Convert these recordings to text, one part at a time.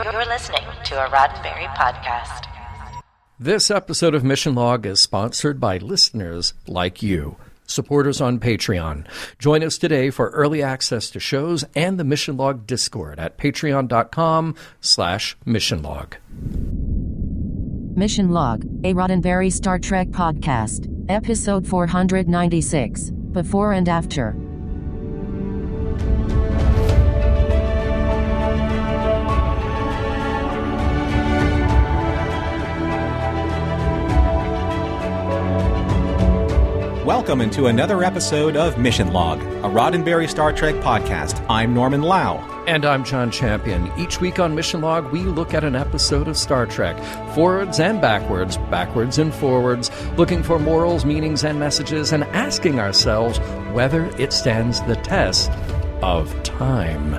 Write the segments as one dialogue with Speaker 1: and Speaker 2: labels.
Speaker 1: You're listening to a Roddenberry podcast.
Speaker 2: This episode of Mission Log is sponsored by listeners like you, supporters on Patreon. Join us today for early access to shows and the Mission Log Discord at patreon.com/missionlog.
Speaker 3: Mission Log, a Roddenberry Star Trek podcast, episode 496, Before and After.
Speaker 4: Welcome into another episode of Mission Log, a Roddenberry Star Trek podcast. I'm Norman Lau.
Speaker 2: And I'm John Champion. Each week on Mission Log, we look at an episode of Star Trek, forwards and backwards, backwards and forwards, looking for morals, meanings, and messages, and asking ourselves whether it stands the test of time.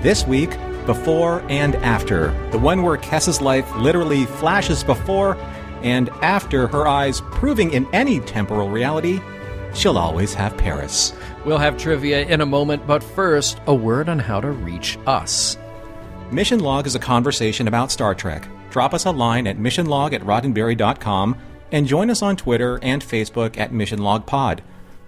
Speaker 4: This week, Before and After, the one where Kes's life literally flashes before and after her eyes, proving in any temporal reality, she'll always have Paris.
Speaker 2: We'll have trivia in a moment, but first, a word on how to reach us.
Speaker 4: Mission Log is a conversation about Star Trek. Drop us a line at missionlog@roddenberry.com and join us on Twitter and Facebook at MissionLogPod.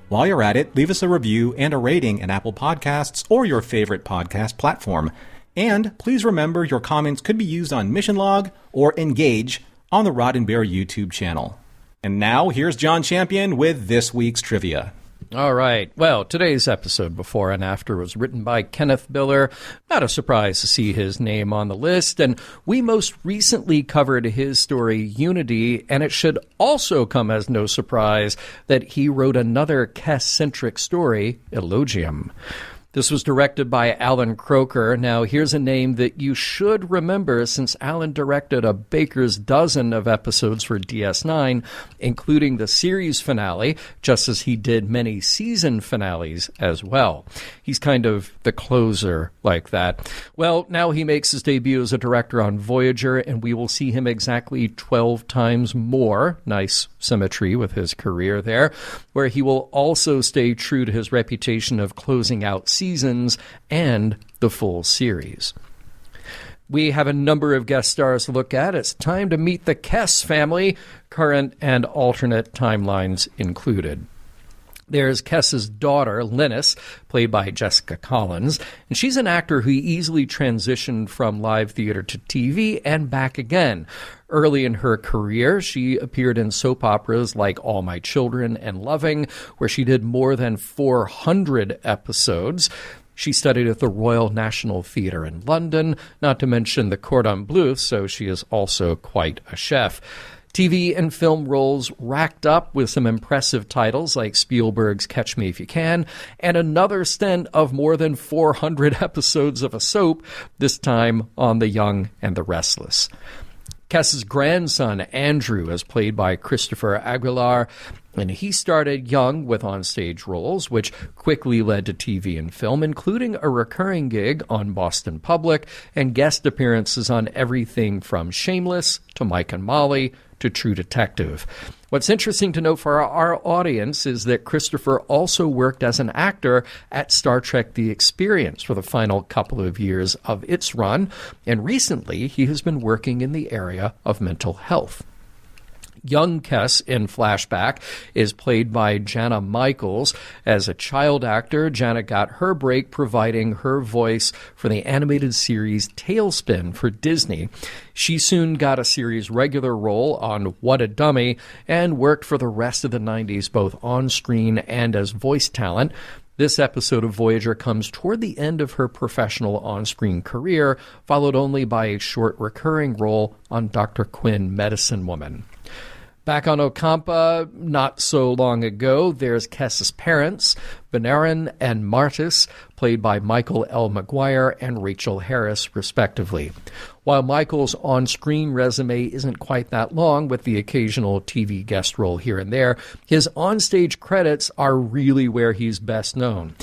Speaker 4: While you're at it, leave us a review and a rating in Apple Podcasts or your favorite podcast platform. And please remember your comments could be used on Mission Log or Engage on the Roddenberry YouTube channel. And now, here's John Champion with this week's trivia.
Speaker 2: All right. Well, today's episode, Before and After, was written by Kenneth Biller. Not a surprise to see his name on the list. And we most recently covered his story, Unity, and it should also come as no surprise that he wrote another Kes-centric story, Elogium. This was directed by Alan Croker. Now, here's a name that you should remember since Alan directed a baker's dozen of episodes for DS9, including the series finale, just as he did many season finales as well. He's kind of the closer like that. Well, now he makes his debut as a director on Voyager, and we will see him exactly 12 times more. Nice symmetry with his career there, where he will also stay true to his reputation of closing out seasons and the full series. We have a number of guest stars to look at. It's time to meet the Kes family, current and alternate timelines included. There's Kes's daughter, Linus, played by Jessica Collins, and she's an actor who easily transitioned from live theater to TV and back again. Early in her career, she appeared in soap operas like All My Children and Loving, where she did more than 400 episodes. She studied at the Royal National Theatre in London, not to mention the Cordon Bleu, so she is also quite a chef. TV and film roles racked up with some impressive titles like Spielberg's Catch Me If You Can, and another stint of more than 400 episodes of a soap, this time on The Young and the Restless. Kes's grandson, Andrew, is played by Christopher Aguilar, and he started young with onstage roles, which quickly led to TV and film, including a recurring gig on Boston Public and guest appearances on everything from Shameless to Mike and Molly to True Detective. What's interesting to note for our audience is that Christopher also worked as an actor at Star Trek The Experience for the final couple of years of its run, and recently he has been working in the area of mental health. Young Kes in flashback is played by Jana Michaels. As a child actor, Jana got her break providing her voice for the animated series Tailspin for Disney. She soon got a series regular role on What a Dummy and worked for the rest of the 90s both on screen and as voice talent. This episode of Voyager comes toward the end of her professional on-screen career, followed only by a short recurring role on Dr. Quinn, Medicine Woman. Back on Ocampa, not so long ago, there's Kes's parents, Venerin and Martis, played by Michael L. McGuire and Rachel Harris, respectively. While Michael's on-screen resume isn't quite that long, with the occasional TV guest role here and there, his on-stage credits are really where he's best known.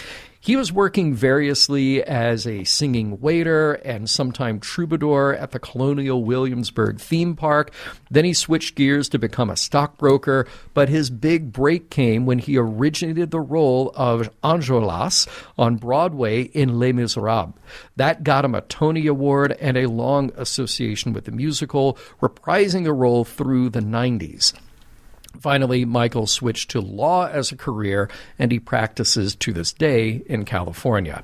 Speaker 2: He was working variously as a singing waiter and sometime troubadour at the Colonial Williamsburg theme park. Then he switched gears to become a stockbroker, but his big break came when he originated the role of Enjolras on Broadway in Les Miserables. That got him a Tony Award and a long association with the musical, reprising the role through the 90s. Finally, Michael switched to law as a career, and he practices to this day in California.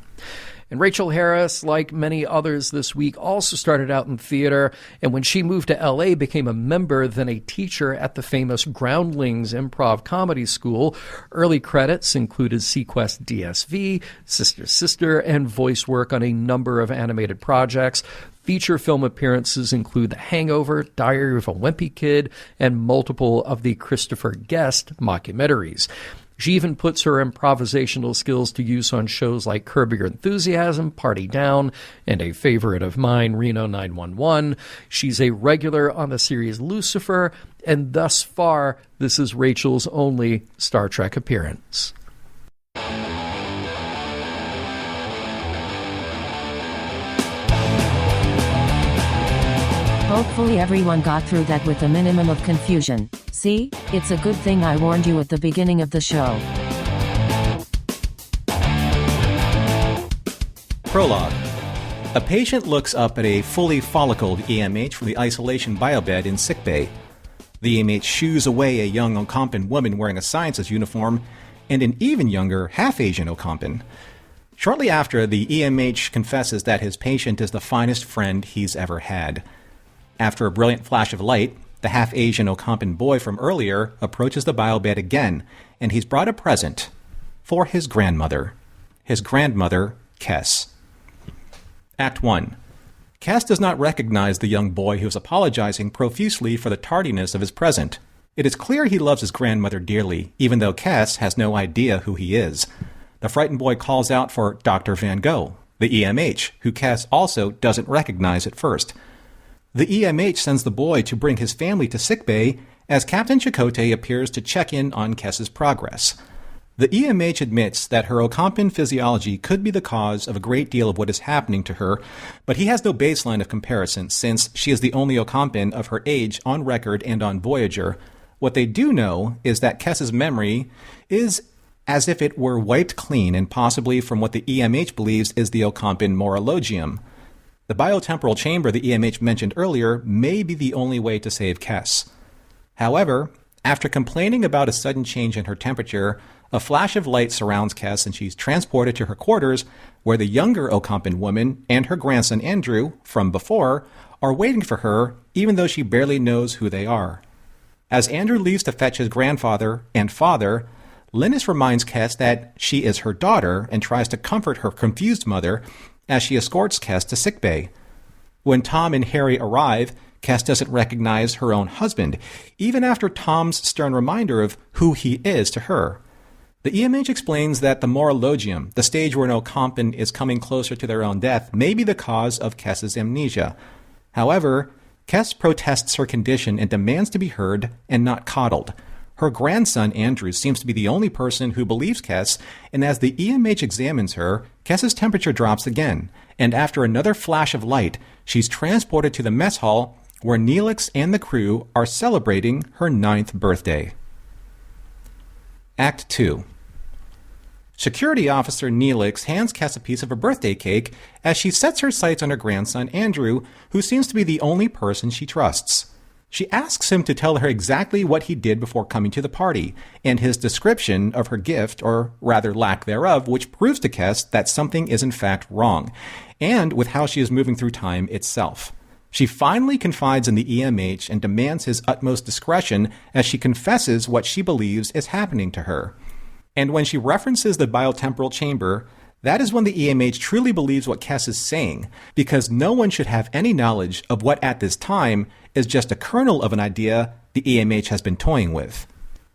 Speaker 2: And Rachel Harris, like many others this week, also started out in theater, and when she moved to L.A., became a member, then a teacher at the famous Groundlings Improv Comedy School. Early credits included Sequest DSV, Sister Sister, and voice work on a number of animated projects. Feature film appearances include The Hangover, Diary of a Wimpy Kid, and multiple of the Christopher Guest mockumentaries. She even puts her improvisational skills to use on shows like Curb Your Enthusiasm, Party Down, and a favorite of mine, Reno 911. She's a regular on the series Lucifer, and thus far, this is Rachel's only Star Trek appearance.
Speaker 3: Hopefully everyone got through that with a minimum of confusion. See? It's a good thing I warned you at the beginning of the show.
Speaker 4: Prologue. A patient looks up at a fully follicled EMH from the isolation biobed in sickbay. The EMH shoos away a young Ocampan woman wearing a sciences uniform and an even younger half-Asian Ocampan. Shortly after, the EMH confesses that his patient is the finest friend he's ever had. After a brilliant flash of light, the half-Asian Ocampan boy from earlier approaches the biobed again, and he's brought a present for his grandmother. His grandmother, Kes. Act 1. Kes does not recognize the young boy who is apologizing profusely for the tardiness of his present. It is clear he loves his grandmother dearly, even though Kes has no idea who he is. The frightened boy calls out for Dr. Van Gogh, the EMH, who Kes also doesn't recognize at first. The EMH sends the boy to bring his family to sickbay as Captain Chakotay appears to check in on Kes's progress. The EMH admits that her Ocampan physiology could be the cause of a great deal of what is happening to her, but he has no baseline of comparison since she is the only Ocampan of her age on record and on Voyager. What they do know is that Kes's memory is as if it were wiped clean and possibly from what the EMH believes is the Ocampan morologium. The biotemporal chamber the EMH mentioned earlier may be the only way to save Kes. However, after complaining about a sudden change in her temperature, a flash of light surrounds Kes and she's transported to her quarters, where the younger Ocampan woman and her grandson Andrew, from before, are waiting for her, even though she barely knows who they are. As Andrew leaves to fetch his grandfather and father, Linus reminds Kes that she is her daughter and tries to comfort her confused mother as she escorts Kes to sickbay. When Tom and Harry arrive, Kes doesn't recognize her own husband, even after Tom's stern reminder of who he is to her. The EMH explains that the morologium, the stage where an Ocampan is coming closer to their own death, may be the cause of Kes's amnesia. However, Kes protests her condition and demands to be heard and not coddled. Her grandson, Andrew, seems to be the only person who believes Kes, and as the EMH examines her, Kes's temperature drops again, and after another flash of light, she's transported to the mess hall where Neelix and the crew are celebrating her 9th birthday. Act 2. Security Officer Neelix hands Kes a piece of a birthday cake as she sets her sights on her grandson, Andrew, who seems to be the only person she trusts. She asks him to tell her exactly what he did before coming to the party, and his description of her gift, or rather lack thereof, which proves to Kes that something is in fact wrong, and with how she is moving through time itself. She finally confides in the EMH and demands his utmost discretion as she confesses what she believes is happening to her. And when she references the biotemporal chamber, that is when the EMH truly believes what Kes is saying, because no one should have any knowledge of what at this time is just a kernel of an idea the EMH has been toying with.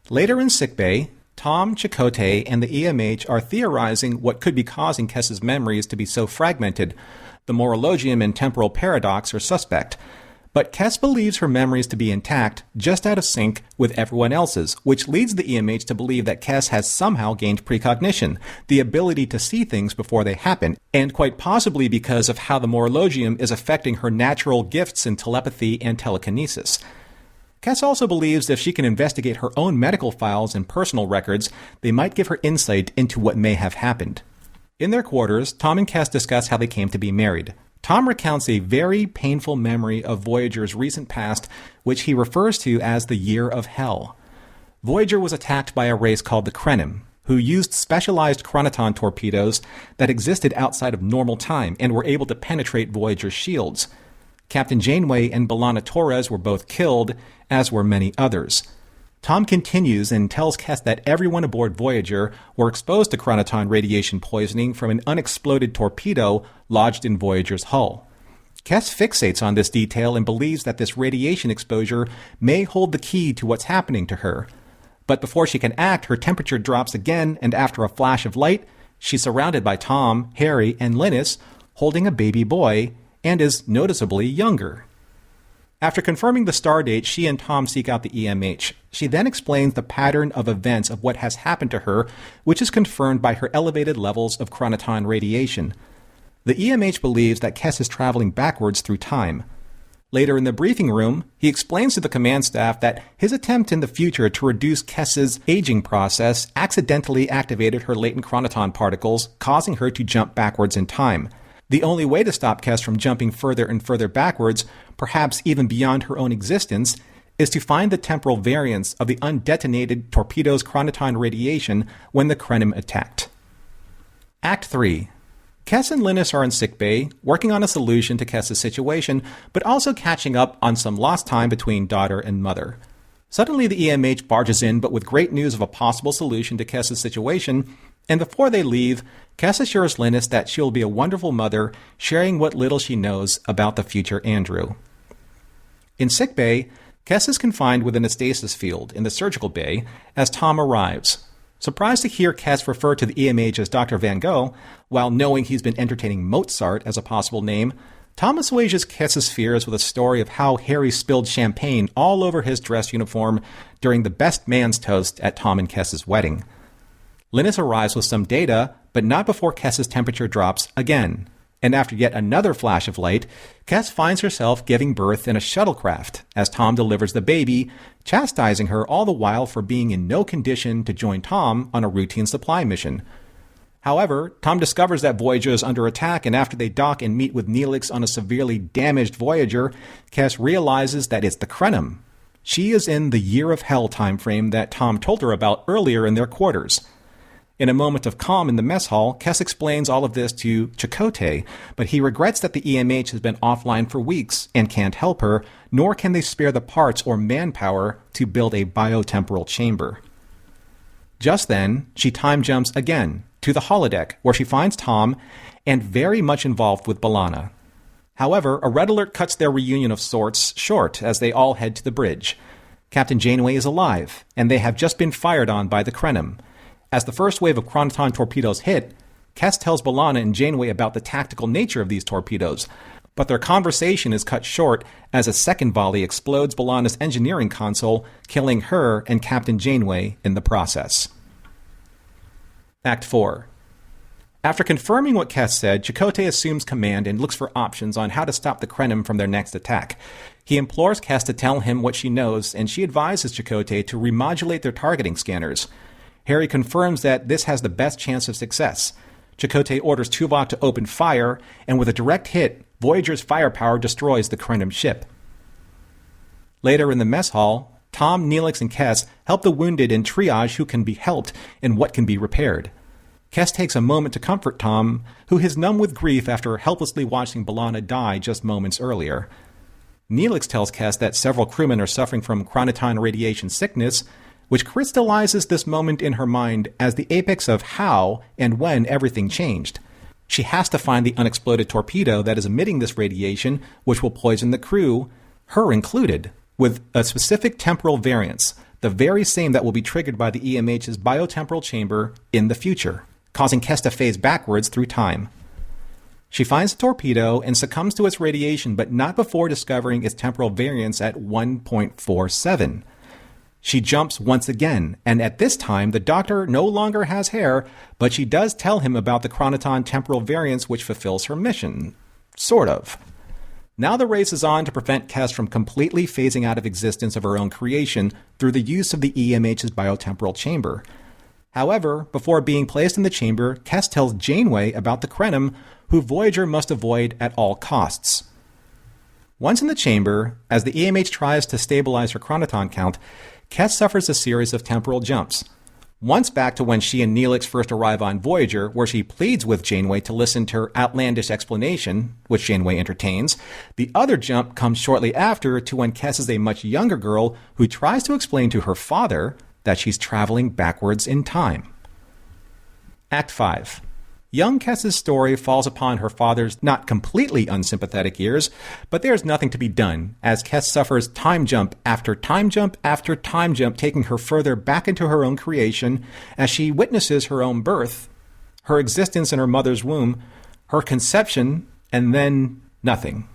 Speaker 4: Later in sickbay, Tom, Chakotay, and the EMH are theorizing what could be causing Kes's memories to be so fragmented. The morologium and temporal paradox are suspect, But Kes believes her memories to be intact, just out of sync with everyone else's, which leads the EMH to believe that Kes has somehow gained precognition, the ability to see things before they happen, and quite possibly because of how the Morologium is affecting her natural gifts in telepathy and telekinesis. Kes also believes if she can investigate her own medical files and personal records, they might give her insight into what may have happened. In their quarters, Tom and Kes discuss how they came to be married. Tom recounts a very painful memory of Voyager's recent past, which he refers to as the Year of Hell. Voyager was attacked by a race called the Krenim, who used specialized chronoton torpedoes that existed outside of normal time and were able to penetrate Voyager's shields. Captain Janeway and B'Elanna Torres were both killed, as were many others. Tom continues and tells Kes that everyone aboard Voyager were exposed to chronoton radiation poisoning from an unexploded torpedo lodged in Voyager's hull. Kes fixates on this detail and believes that this radiation exposure may hold the key to what's happening to her. But before she can act, her temperature drops again, and after a flash of light, she's surrounded by Tom, Harry, and Linus, holding a baby boy, and is noticeably younger. After confirming the star date, she and Tom seek out the EMH. She then explains the pattern of events of what has happened to her, which is confirmed by her elevated levels of chronoton radiation. The EMH believes that Kes is traveling backwards through time. Later in the briefing room, he explains to the command staff that his attempt in the future to reduce Kes's aging process accidentally activated her latent chronoton particles, causing her to jump backwards in time. The only way to stop Kes from jumping further and further backwards, perhaps even beyond her own existence, is to find the temporal variance of the undetonated torpedo's chronoton radiation when the Krenim attacked. Act 3. Kes and Linus are in sickbay, working on a solution to Kes's situation, but also catching up on some lost time between daughter and mother. Suddenly the EMH barges in, but with great news of a possible solution to Kes's situation, and before they leave, Kes assures Linus that she will be a wonderful mother, sharing what little she knows about the future Andrew. In sickbay, Kes is confined within a stasis field in the surgical bay as Tom arrives. Surprised to hear Kes refer to the EMH as Dr. Van Gogh, while knowing he's been entertaining Mozart as a possible name, Tom assuages Kes's fears with a story of how Harry spilled champagne all over his dress uniform during the best man's toast at Tom and Kes's wedding. Linus arrives with some data, but not before Kes's temperature drops again. And after yet another flash of light, Kes finds herself giving birth in a shuttlecraft as Tom delivers the baby, chastising her all the while for being in no condition to join Tom on a routine supply mission. However, Tom discovers that Voyager is under attack, and after they dock and meet with Neelix on a severely damaged Voyager, Kes realizes that it's the Krenim. She is in the Year of Hell time frame that Tom told her about earlier in their quarters. In a moment of calm in the mess hall, Kes explains all of this to Chakotay, but he regrets that the EMH has been offline for weeks and can't help her, nor can they spare the parts or manpower to build a biotemporal chamber. Just then, she time jumps again to the holodeck, where she finds Tom and very much involved with B'Elanna. However, a red alert cuts their reunion of sorts short as they all head to the bridge. Captain Janeway is alive, and they have just been fired on by the Krenim. As the first wave of chronoton torpedoes hit, Kes tells B'Elanna and Janeway about the tactical nature of these torpedoes, but their conversation is cut short as a second volley explodes B'Elanna's engineering console, killing her and Captain Janeway in the process. Act 4. After confirming what Kes said, Chakotay assumes command and looks for options on how to stop the Krenim from their next attack. He implores Kes to tell him what she knows, and she advises Chakotay to remodulate their targeting scanners. Harry confirms that this has the best chance of success. Chakotay orders Tuvok to open fire, and with a direct hit, Voyager's firepower destroys the Krenim ship. Later in the mess hall, Tom, Neelix, and Kes help the wounded and triage who can be helped and what can be repaired. Kes takes a moment to comfort Tom, who is numb with grief after helplessly watching B'Elanna die just moments earlier. Neelix tells Kes that several crewmen are suffering from chronoton radiation sickness, which crystallizes this moment in her mind as the apex of how and when everything changed. She has to find the unexploded torpedo that is emitting this radiation, which will poison the crew, her included, with a specific temporal variance, the very same that will be triggered by the EMH's biotemporal chamber in the future, causing Kes to phase backwards through time. She finds the torpedo and succumbs to its radiation, but not before discovering its temporal variance at 1.47. She jumps once again, and at this time, the Doctor no longer has hair, but she does tell him about the chronoton temporal variance, which fulfills her mission. Sort of. Now the race is on to prevent Kes from completely phasing out of existence of her own creation through the use of the EMH's biotemporal chamber. However, before being placed in the chamber, Kes tells Janeway about the Krenim, who Voyager must avoid at all costs. Once in the chamber, as the EMH tries to stabilize her chronoton count, Kes suffers a series of temporal jumps. Once back to when she and Neelix first arrive on Voyager, where she pleads with Janeway to listen to her outlandish explanation, which Janeway entertains. The other jump comes shortly after to when Kes is a much younger girl who tries to explain to her father that she's traveling backwards in time. Act 5. Young Kes's story falls upon her father's not completely unsympathetic ears, but there's nothing to be done, as Kes suffers time jump after time jump after time jump, taking her further back into her own creation as she witnesses her own birth, her existence in her mother's womb, her conception, and then nothing.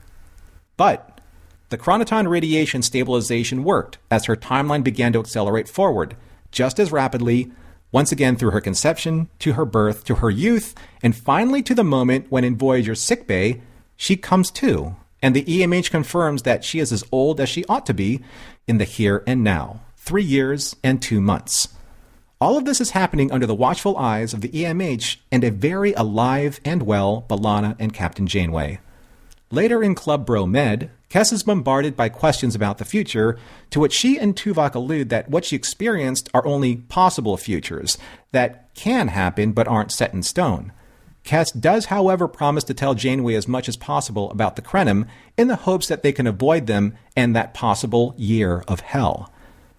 Speaker 4: But the chronoton radiation stabilization worked as her timeline began to accelerate forward, just as rapidly, once again through her conception, to her birth, to her youth, and finally to the moment when in Voyager's sickbay, she comes to, and the EMH confirms that she is as old as she ought to be in the here and now, 3 years and 2 months. All of this is happening under the watchful eyes of the EMH and a very alive and well B'Elanna and Captain Janeway. Later in Club Bro Med, Kes is bombarded by questions about the future, to which she and Tuvok allude that what she experienced are only possible futures, that can happen but aren't set in stone. Kes does, however, promise to tell Janeway as much as possible about the Krenim, in the hopes that they can avoid them and that possible year of hell.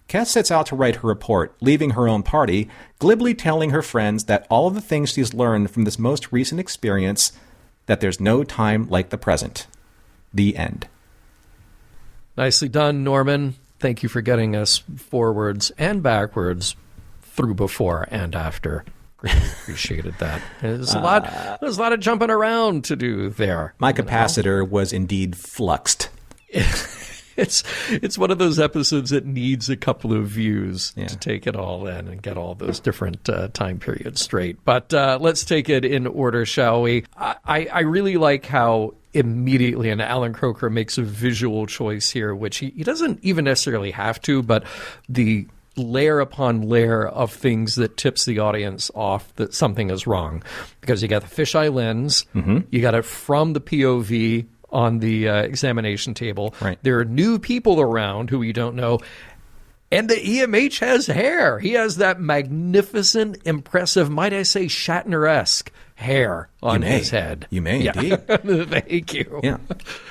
Speaker 4: Kes sets out to write her report, leaving her own party, glibly telling her friends that all of the things she's learned from this most recent experience, that there's no time like the present. The end.
Speaker 2: Nicely done, Norman. Thank you for getting us forwards and backwards through before and after. Really appreciated that. There's a lot of jumping around to do there.
Speaker 4: My capacitor was indeed fluxed.
Speaker 2: It's one of those episodes that needs a couple of views to take it all in and get all those different time periods straight. But let's take it in order, shall we? I really like how immediately, and Alan Croker makes a visual choice here, which he doesn't even necessarily have to, but the layer upon layer of things that tips the audience off that something is wrong. Because you got the fisheye lens, you got it from the POV on the examination table.
Speaker 4: Right.
Speaker 2: There are new people around who you don't know. And the EMH has hair. He has that magnificent, impressive, might I say, Shatner-esque hair on his head.
Speaker 4: You may, indeed.
Speaker 2: Thank you.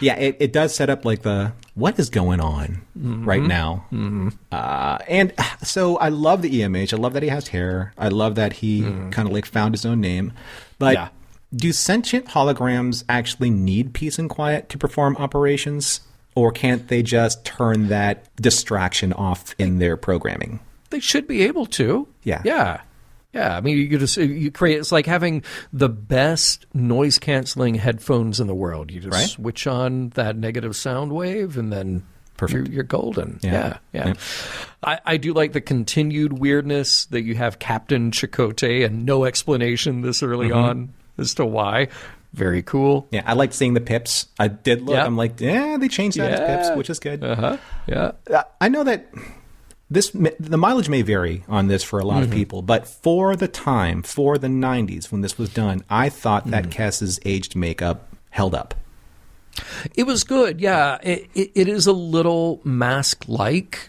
Speaker 4: Yeah, it does set up like the, what is going on right now? And so I love the EMH. I love that he has hair. I love that he kind of like found his own name. But do sentient holograms actually need peace and quiet to perform operations? Or can't they just turn that distraction off in their programming?
Speaker 2: They should be able to.
Speaker 4: Yeah.
Speaker 2: I mean, you create. It's like having the best noise canceling headphones in the world. You just switch on that negative sound wave, and then you're golden. Yeah. I do like the continued weirdness that you have Captain Chakotay and no explanation this early on as to why. Very cool.
Speaker 4: Yeah, I liked seeing the pips. I did look. I'm like, they changed that as pips, which is good. I know that the mileage may vary on this for a lot of people, but for the time, for the 90s when this was done, I thought that Kes's aged makeup held up.
Speaker 2: It was good, yeah. It is a little mask-like,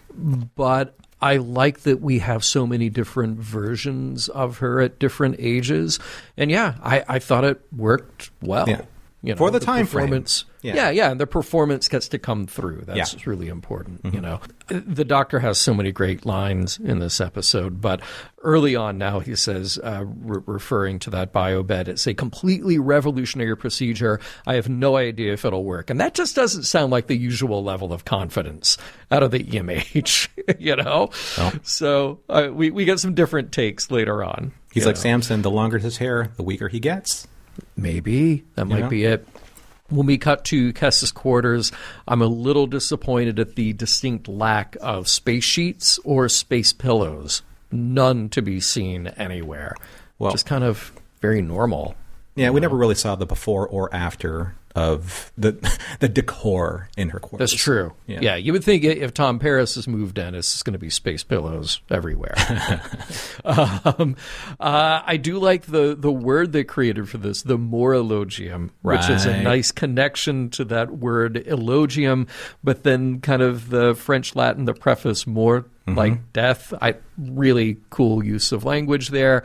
Speaker 2: but I like that we have so many different versions of her at different ages. And I thought it worked well.
Speaker 4: Yeah.
Speaker 2: You know,
Speaker 4: for the time frame.
Speaker 2: And the performance gets to come through. That's really important, you know. The Doctor has so many great lines in this episode, but early on now he says, referring to that biobed, it's a completely revolutionary procedure. I have no idea if it'll work. And that just doesn't sound like the usual level of confidence out of the EMH, you know?
Speaker 4: Oh.
Speaker 2: So we get some different takes later on.
Speaker 4: He's like Samson, the longer his hair, the weaker he gets.
Speaker 2: Maybe. That might be it. When we cut to Kess's quarters, I'm a little disappointed at the distinct lack of space sheets or space pillows. None to be seen anywhere. Well, just kind of very normal.
Speaker 4: Yeah, we never really saw the before or after of the decor in her quarters.
Speaker 2: That's true. Yeah, you would think if Tom Paris has moved in, it's going to be space pillows everywhere. I do like the word they created for this, the morologium, which is a nice connection to that word elogium, but then kind of the French Latin, the preface more like death. Really cool use of language there.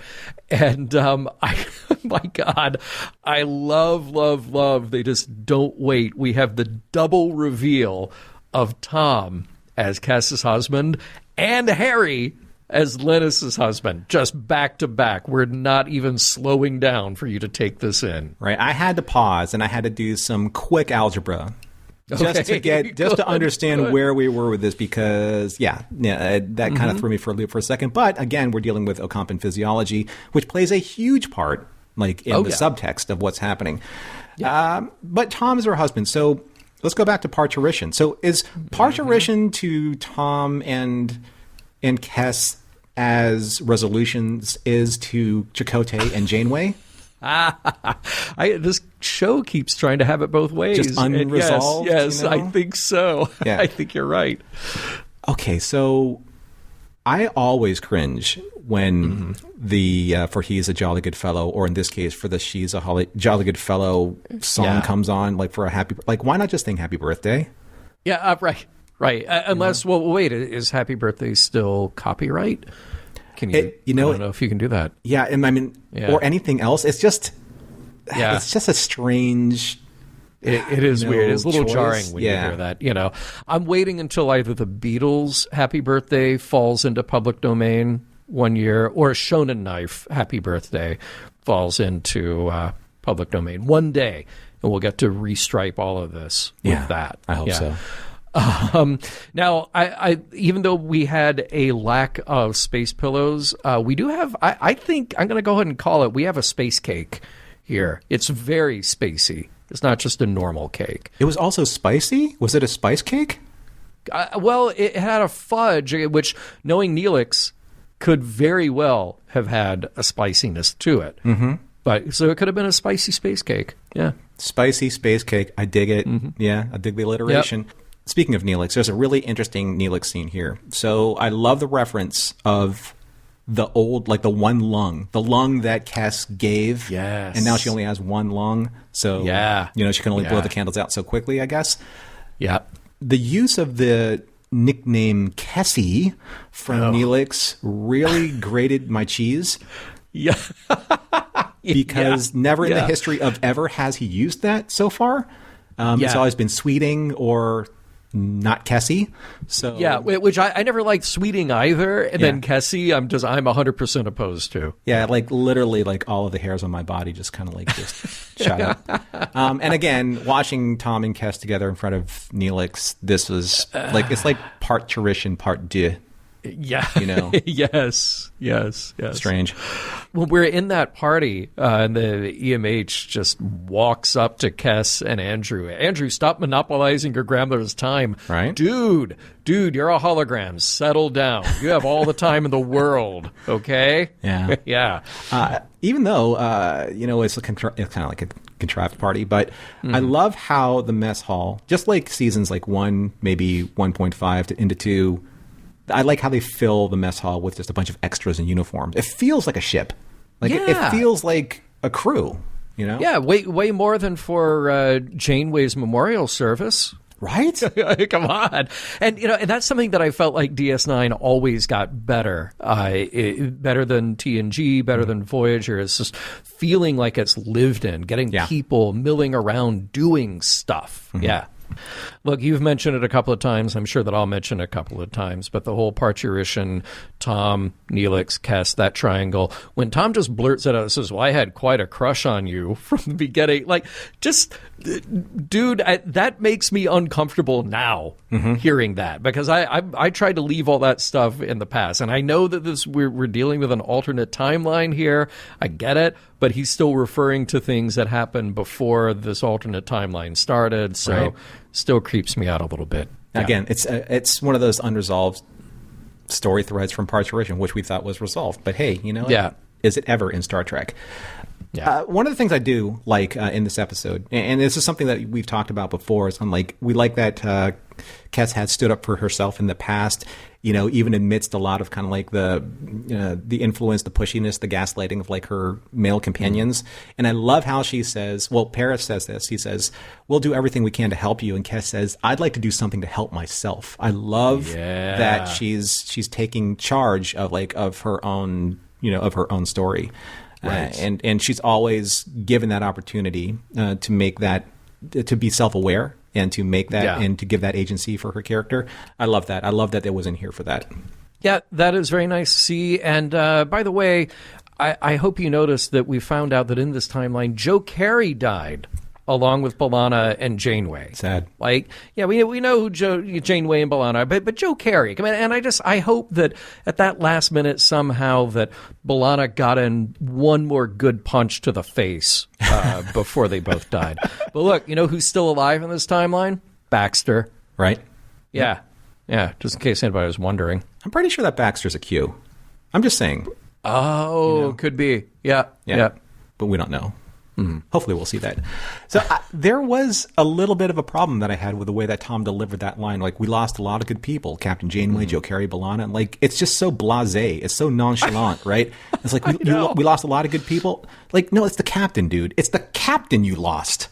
Speaker 2: And my God, I love. They just don't wait. We have the double reveal of Tom as Kess's husband and Harry as Linus's husband, just back to back. We're not even slowing down for you to take this in.
Speaker 4: Right. I had to pause and I had to do some quick algebra. Just to understand where we were with this, because that kind of threw me for a loop for a second. But again, we're dealing with Ocampan physiology, which plays a huge part, like in the subtext of what's happening. Yeah. But Tom is her husband, so let's go back to parturition. So is parturition to Tom and Kess as resolutions is to Chakotay and Janeway?
Speaker 2: This show keeps trying to have it both ways.
Speaker 4: Just unresolved?
Speaker 2: Yes, I think so. Yeah. I think you're right.
Speaker 4: Okay, so I always cringe when the For He's a Jolly Good Fellow, or in this case, for the She's a Jolly Good Fellow song comes on, like for a happy... Like, why not just sing Happy Birthday?
Speaker 2: Yeah, right. Unless, well, wait, is Happy Birthday still copyright? Can you? I don't know if you can do that.
Speaker 4: Yeah, and I mean, or anything else. It's just, it's just a strange.
Speaker 2: It is weird. It's a little
Speaker 4: choice.
Speaker 2: Jarring when you hear that. I'm waiting until either the Beatles' Happy Birthday falls into public domain one year, or Shonen Knife Happy Birthday falls into public domain one day, and we'll get to restripe all of this with that.
Speaker 4: I hope so.
Speaker 2: Now, I even though we had a lack of space pillows, we do have, I think, I'm going to go ahead and call it, we have a space cake here. It's very spacey. It's not just a normal cake.
Speaker 4: It was also spicy? Was it a spice cake?
Speaker 2: Well, it had a fudge, which, knowing Neelix, could very well have had a spiciness to it. But so it could have been a spicy space cake. Yeah.
Speaker 4: Spicy space cake. I dig it. Yeah, I dig the alliteration. Yep. Speaking of Neelix, there's a really interesting Neelix scene here. So I love the reference of the old, like the one lung, the lung that Kess gave.
Speaker 2: Yes.
Speaker 4: And now she only has one lung. So, she can only blow the candles out so quickly, I guess.
Speaker 2: Yeah.
Speaker 4: The use of the nickname Kessie from Neelix really grated my cheese.
Speaker 2: Yeah.
Speaker 4: Because never in the history of ever has he used that so far. It's always been Sweeting or not Kessie. So
Speaker 2: which I never liked Sweeting either, and then Kessie I'm 100% opposed to.
Speaker 4: Yeah, like literally, like all of the hairs on my body just kind of like just shut up. And again, watching Tom and Kess together in front of Neelix, this was like, it's like part Cherish, part de.
Speaker 2: Yeah. Yes.
Speaker 4: Strange.
Speaker 2: Well, we're in that party, and the EMH just walks up to Kess and Andrew. Andrew, stop monopolizing your grandmother's time.
Speaker 4: Right.
Speaker 2: Dude, you're a hologram. Settle down. You have all the time in the world, okay?
Speaker 4: Yeah.
Speaker 2: Yeah.
Speaker 4: Even though, it's kind of like a contrived party, but I love how the mess hall, just like seasons like 1, maybe 1.5 into 2, I like how they fill the mess hall with just a bunch of extras in uniforms. It feels like a ship. Like it feels like a crew,
Speaker 2: Yeah, way more than for Janeway's memorial service.
Speaker 4: Right?
Speaker 2: Come on. And, and that's something that I felt like DS9 always got better. Better than TNG, better than Voyager. It's just feeling like it's lived in, getting people milling around doing stuff. Yeah. Look, you've mentioned it a couple of times. I'm sure that I'll mention it a couple of times. But the whole parturition, Tom, Neelix, Kess, that triangle. When Tom just blurts it out and says, well, I had quite a crush on you from the beginning. Like, just, dude, that makes me uncomfortable now hearing that. Because I tried to leave all that stuff in the past. And I know that we're dealing with an alternate timeline here. I get it. but he's still referring to things that happened before this alternate timeline started, so still creeps me out a little bit.
Speaker 4: Again, it's one of those unresolved story threads from Parts Origin, which we thought was resolved. But hey, is it ever in Star Trek? Yeah. One of the things I do like in this episode, and this is something that we've talked about before, is we like that Kes had stood up for herself in the past, even amidst a lot of kind of like the influence, the pushiness, the gaslighting of like her male companions. And I love how she says, well, Paris says this. He says, we'll do everything we can to help you. And Kes says, I'd like to do something to help myself. I love that she's taking charge of her own, of her own story. Right. And she's always given that opportunity to make that, to be self-aware and to make that and to give that agency for her character. I love that. I love that it was in here for that.
Speaker 2: Yeah, that is very nice to see. And by the way, I hope you noticed that we found out that in this timeline, Joe Carey died along with B'Elanna and Janeway.
Speaker 4: Sad.
Speaker 2: We know who Janeway and B'Elanna are, but Joe Carey. And I hope that at that last minute somehow that B'Elanna got in one more good punch to the face before they both died. But look, who's still alive in this timeline? Baxter.
Speaker 4: Right.
Speaker 2: Yeah. Yeah, just in case anybody was wondering.
Speaker 4: I'm pretty sure that Baxter's a Q. I'm just saying.
Speaker 2: Oh, could be. Yeah.
Speaker 4: But we don't know. Mm-hmm. Hopefully we'll see that. So there was a little bit of a problem that I had with the way that Tom delivered that line. We lost a lot of good people. Captain Janeway, Joe Carey, B'Elanna. And it's just so blasé. It's so nonchalant, right? It's like, we lost a lot of good people. No, it's the captain, dude. It's the captain you lost.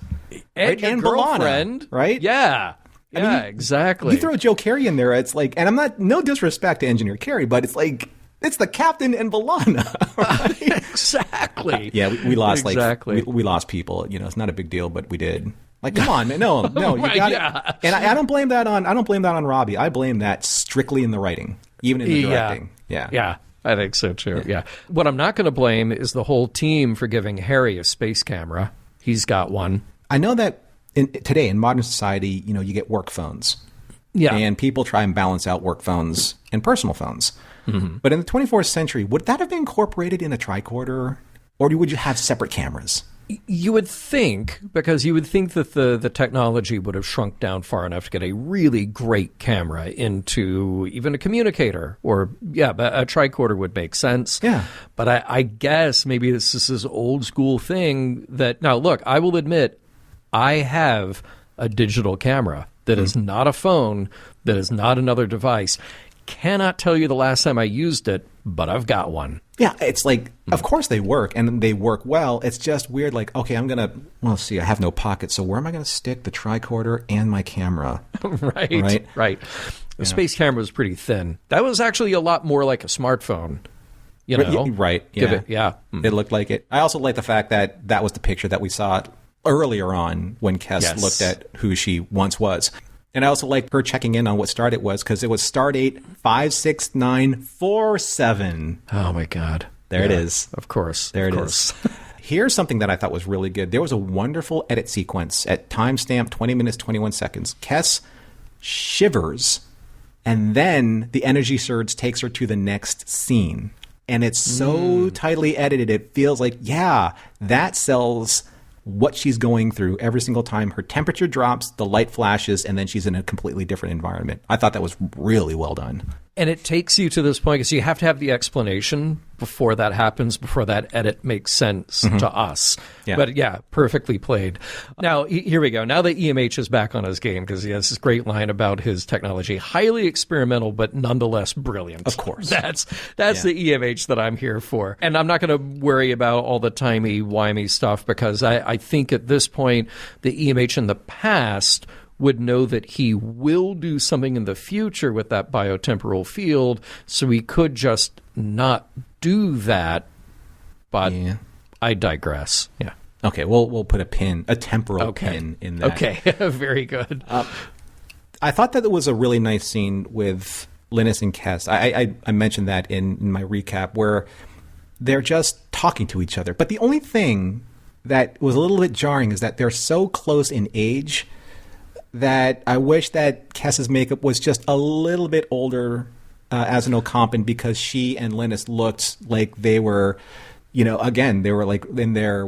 Speaker 2: And your girlfriend.
Speaker 4: B'Elanna, right?
Speaker 2: Yeah. Yeah, exactly.
Speaker 4: You throw Joe Carey in there, it's like, and I'm not, no disrespect to Engineer Carey, but it's like, it's the captain and B'Elanna, right?
Speaker 2: Exactly.
Speaker 4: Yeah, we lost we lost people. It's not a big deal, but we did. Come on, man. No, you got it. And I don't blame that on Robbie. I blame that strictly in the writing, even in the directing.
Speaker 2: Yeah. I think so too. Yeah. What I'm not going to blame is the whole team for giving Harry a space camera. He's got one.
Speaker 4: I know that today in modern society, you get work phones. Yeah. And people try and balance out work phones and personal phones. Mm-hmm. But in the 24th century, would that have been incorporated in a tricorder? Or would you have separate cameras?
Speaker 2: You would think, because you would think that the technology would have shrunk down far enough to get a really great camera into even a communicator. Or, a tricorder would make sense.
Speaker 4: Yeah.
Speaker 2: But I guess maybe this is this old school thing that, now look, I will admit, I have a digital camera that is not a phone, that is not another device. Cannot tell you the last time I used it, but I've got one.
Speaker 4: Yeah, it's of course they work, and they work well. It's just weird, okay, I have no pocket, so where am I going to stick the tricorder and my camera?
Speaker 2: Right. The space camera was pretty thin. That was actually a lot more like a smartphone.
Speaker 4: Right, yeah.
Speaker 2: Mm-hmm.
Speaker 4: It looked like it. I also like the fact that was the picture that we saw earlier on when Kes looked at who she once was. And I also like her checking in on what stardate was, because it was stardate 56947.
Speaker 2: Oh, my God.
Speaker 4: There it is.
Speaker 2: Of course.
Speaker 4: There it is. Here's something that I thought was really good. There was a wonderful edit sequence at timestamp 20 minutes, 21 seconds. Kes shivers, and then the energy surge takes her to the next scene. And it's so tightly edited, it feels like, that sells what she's going through every single time. Her temperature drops, the light flashes, and then she's in a completely different environment. I thought that was really well done.
Speaker 2: And it takes you to this point because you have to have the explanation before that happens, before that edit makes sense to us. Yeah. But perfectly played. Now, here we go. Now that EMH is back on his game, because he has this great line about his technology. Highly experimental, but nonetheless brilliant.
Speaker 4: Of course.
Speaker 2: That's the EMH that I'm here for. And I'm not going to worry about all the timey-wimey stuff, because I think at this point, the EMH in the past would know that he will do something in the future with that biotemporal field, so he could just not do that. But I digress. Yeah.
Speaker 4: Okay, we'll put a temporal pin in that.
Speaker 2: Okay, very good.
Speaker 4: I thought that it was a really nice scene with Linus and Kes. I mentioned that in my recap, where they're just talking to each other. But the only thing that was a little bit jarring is that they're so close in age that I wish that Kes's makeup was just a little bit older as an Ocampan, because she and Linus looked like they were again, they were like in their,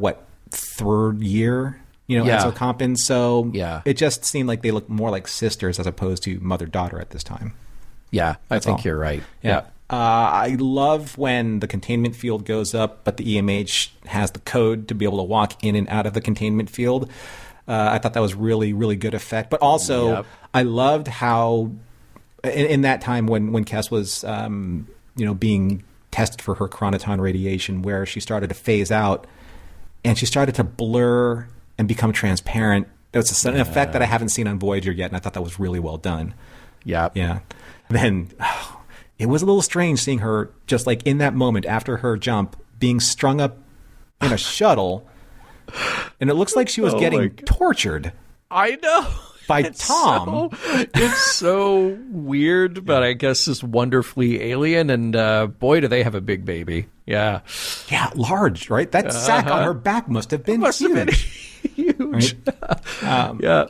Speaker 4: third year, Enzo Compton. So it just seemed like they looked more like sisters as opposed to mother-daughter at this time.
Speaker 2: Yeah, I think you're right. Yeah.
Speaker 4: I love when the containment field goes up, but the EMH has the code to be able to walk in and out of the containment field. I thought that was really, really good effect. But also, I loved how in that time when Kes was, being tested for her chronoton radiation, where she started to phase out and she started to blur and become transparent. It was an effect that I haven't seen on Voyager yet, and I thought that was really well done.
Speaker 2: Yeah.
Speaker 4: Then it was a little strange seeing her just like in that moment after her jump being strung up in a shuttle, and it looks like she was getting tortured.
Speaker 2: I know.
Speaker 4: By Tom.
Speaker 2: It's so weird, but I guess it's wonderfully alien, and boy, do they have a big baby. Yeah.
Speaker 4: Yeah, large, right? That sack on her back must have been huge. Right?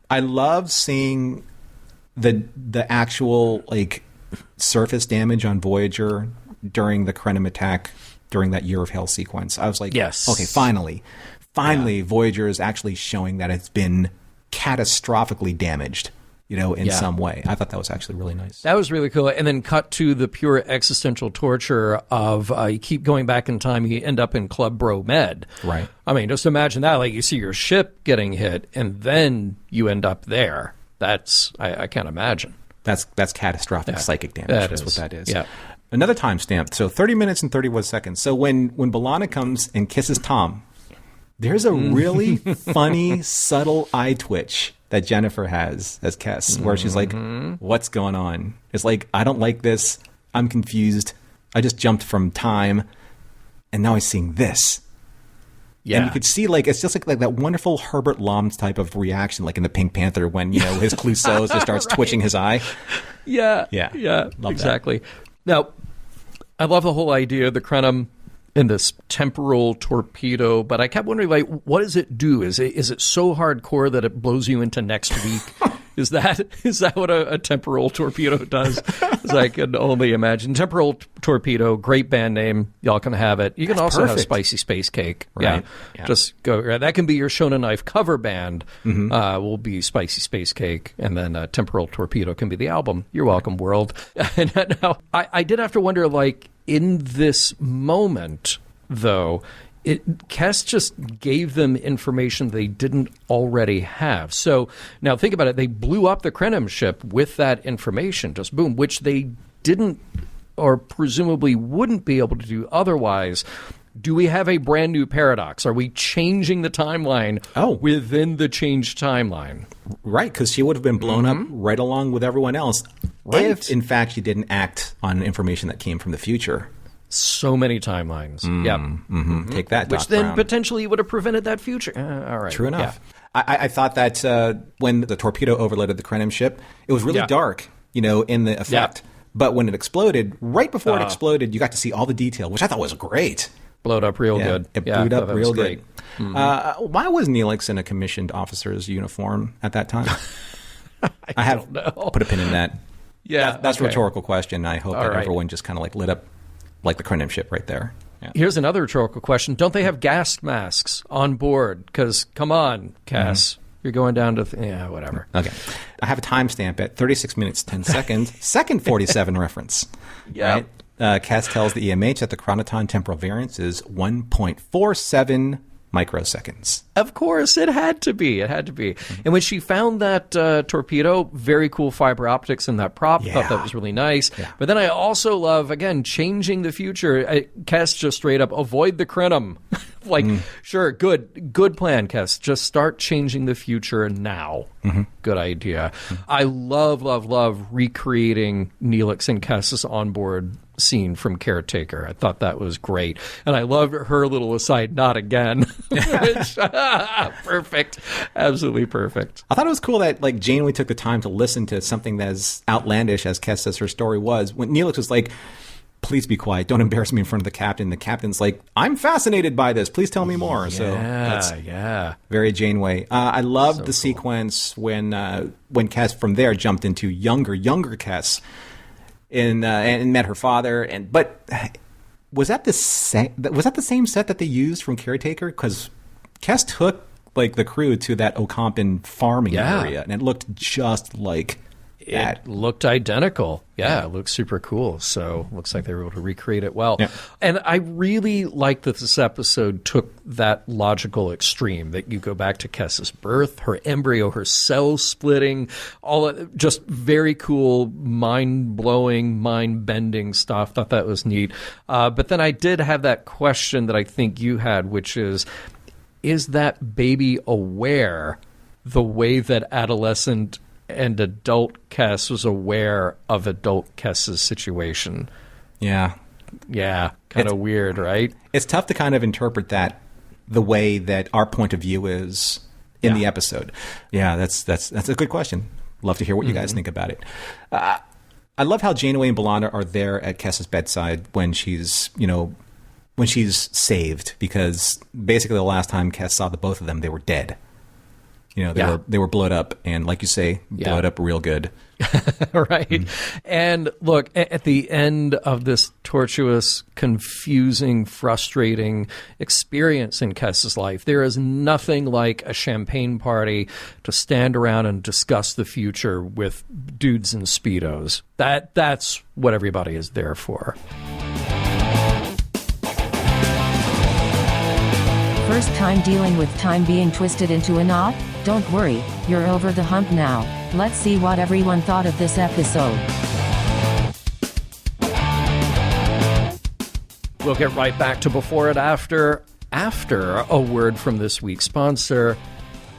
Speaker 4: I love seeing the actual surface damage on Voyager during the Krenim attack during that Year of Hell sequence. I was like,
Speaker 2: yes.
Speaker 4: Okay, finally, Voyager is actually showing that it's been catastrophically damaged, in some way. I thought that was actually really nice.
Speaker 2: That was really cool. And then cut to the pure existential torture of you keep going back in time, you end up in Club Bro Med.
Speaker 4: Right.
Speaker 2: I mean, just imagine that. You see your ship getting hit, and then you end up there. That's I can't imagine.
Speaker 4: That's catastrophic psychic damage. That's what that is.
Speaker 2: Yeah.
Speaker 4: Another timestamp. So 30 minutes and 31 seconds. So when B'Elanna comes and kisses Tom, there's a really funny, subtle eye twitch that Jennifer has as Kes, where she's like, what's going on? It's like, I don't like this. I'm confused. I just jumped from time, and now I'm seeing this. Yeah. And you could see, it's just like that wonderful Herbert Lom type of reaction, like in the Pink Panther when, his Clouseau just starts twitching his eye.
Speaker 2: Yeah.
Speaker 4: Love
Speaker 2: exactly. That. Now, I love the whole idea of the Krenim in this temporal torpedo, but I kept wondering, what does it do? Is it so hardcore that it blows you into next week? Is that what a temporal torpedo does? As I can only imagine. Temporal torpedo, great band name. Y'all can have it. You can also have Spicy Space Cake.
Speaker 4: Right.
Speaker 2: Yeah. Just go. That can be your Shona Knife cover band. Will be Spicy Space Cake, and then Temporal Torpedo can be the album. You're welcome, world. And now I did have to wonder, in this moment, though, Kes just gave them information they didn't already have. So now think about it. They blew up the Krenim ship with that information, just boom, which they didn't or presumably wouldn't be able to do otherwise. Do we have a brand new paradox? Are we changing the timeline within the changed timeline?
Speaker 4: Right, because she would have been blown up right along with everyone else if, in fact, she didn't act on information that came from the future.
Speaker 2: So many timelines.
Speaker 4: Take that,
Speaker 2: which
Speaker 4: Doc
Speaker 2: then
Speaker 4: Brown.
Speaker 2: Potentially would have prevented that future. All right.
Speaker 4: True enough. Yeah. I thought that when the torpedo overloaded the Krenim ship, it was really dark, in the effect. Yeah. But when it exploded, right before it exploded, you got to see all the detail, which I thought was great.
Speaker 2: Blowed up real good.
Speaker 4: It blew up real good. Why was Neelix in a commissioned officer's uniform at that time?
Speaker 2: I don't know.
Speaker 4: Put a pin in that.
Speaker 2: Yeah,
Speaker 4: that's a rhetorical question. I hope that everyone just kind of lit up like the Krenim ship right there. Yeah.
Speaker 2: Here's another rhetorical question. Don't they have gas masks on board? Because, come on, Cass. You're going down to... whatever.
Speaker 4: Okay. I have a timestamp at 36 minutes, 10 seconds. Second 47 reference.
Speaker 2: Yeah.
Speaker 4: Right? Cass tells the EMH that the chronoton temporal variance is 1.47 microseconds.
Speaker 2: Of course, it had to be. And when she found that torpedo, very cool fiber optics in that prop. Thought that was really nice. Yeah. But then I also love, again, changing the future. Kes just straight up avoid the Krenim. Sure, good plan, Kes. Just start changing the future now. Good idea. I love recreating Neelix and Kes's onboard scene from Caretaker. I thought that was great. And I loved her little aside, not again. Which, perfect. Absolutely perfect.
Speaker 4: I thought it was cool that Janeway took the time to listen to something as outlandish as Kes says her story was. When Neelix was like, please be quiet. Don't embarrass me in front of the captain. The captain's like, I'm fascinated by this. Please tell me more. So that's very Janeway. I loved the sequence when Kes from there jumped into younger Kes and met her father. But was that the same set that they used from Caretaker? Because Kes took like the crew to that Okampan farming area, and it looked just like that.
Speaker 2: It looked identical. Yeah, it looked super cool. So looks like they were able to recreate it well.
Speaker 4: Yeah.
Speaker 2: And I really like that this episode took that logical extreme, that you go back to Kes's birth, her embryo, her cell splitting, just very cool, mind-blowing, mind-bending stuff. Thought that was neat. But then I did have that question that I think you had, which is that baby aware the way that adolescent and adult Kes was aware of adult Kes's situation?
Speaker 4: Yeah,
Speaker 2: kind of weird, right?
Speaker 4: It's tough to kind of interpret that the way that our point of view is in the episode. Yeah, that's a good question. Love to hear what you guys think about it. I love how Janeway and B'Elanna are there at Kes's bedside when she's saved, because basically the last time Kes saw the both of them, they were dead. They were blowed up, and like you say, blowed up real good.
Speaker 2: Right. And look, at the end of this tortuous, confusing, frustrating experience in Kes's life, there is nothing like a champagne party to stand around and discuss the future with dudes in Speedos. That's what everybody is there for.
Speaker 3: First time dealing with time being twisted into a knot? Don't worry, you're over the hump now. Let's see what everyone thought of this episode.
Speaker 2: We'll get right back to before and after a word from this week's sponsor,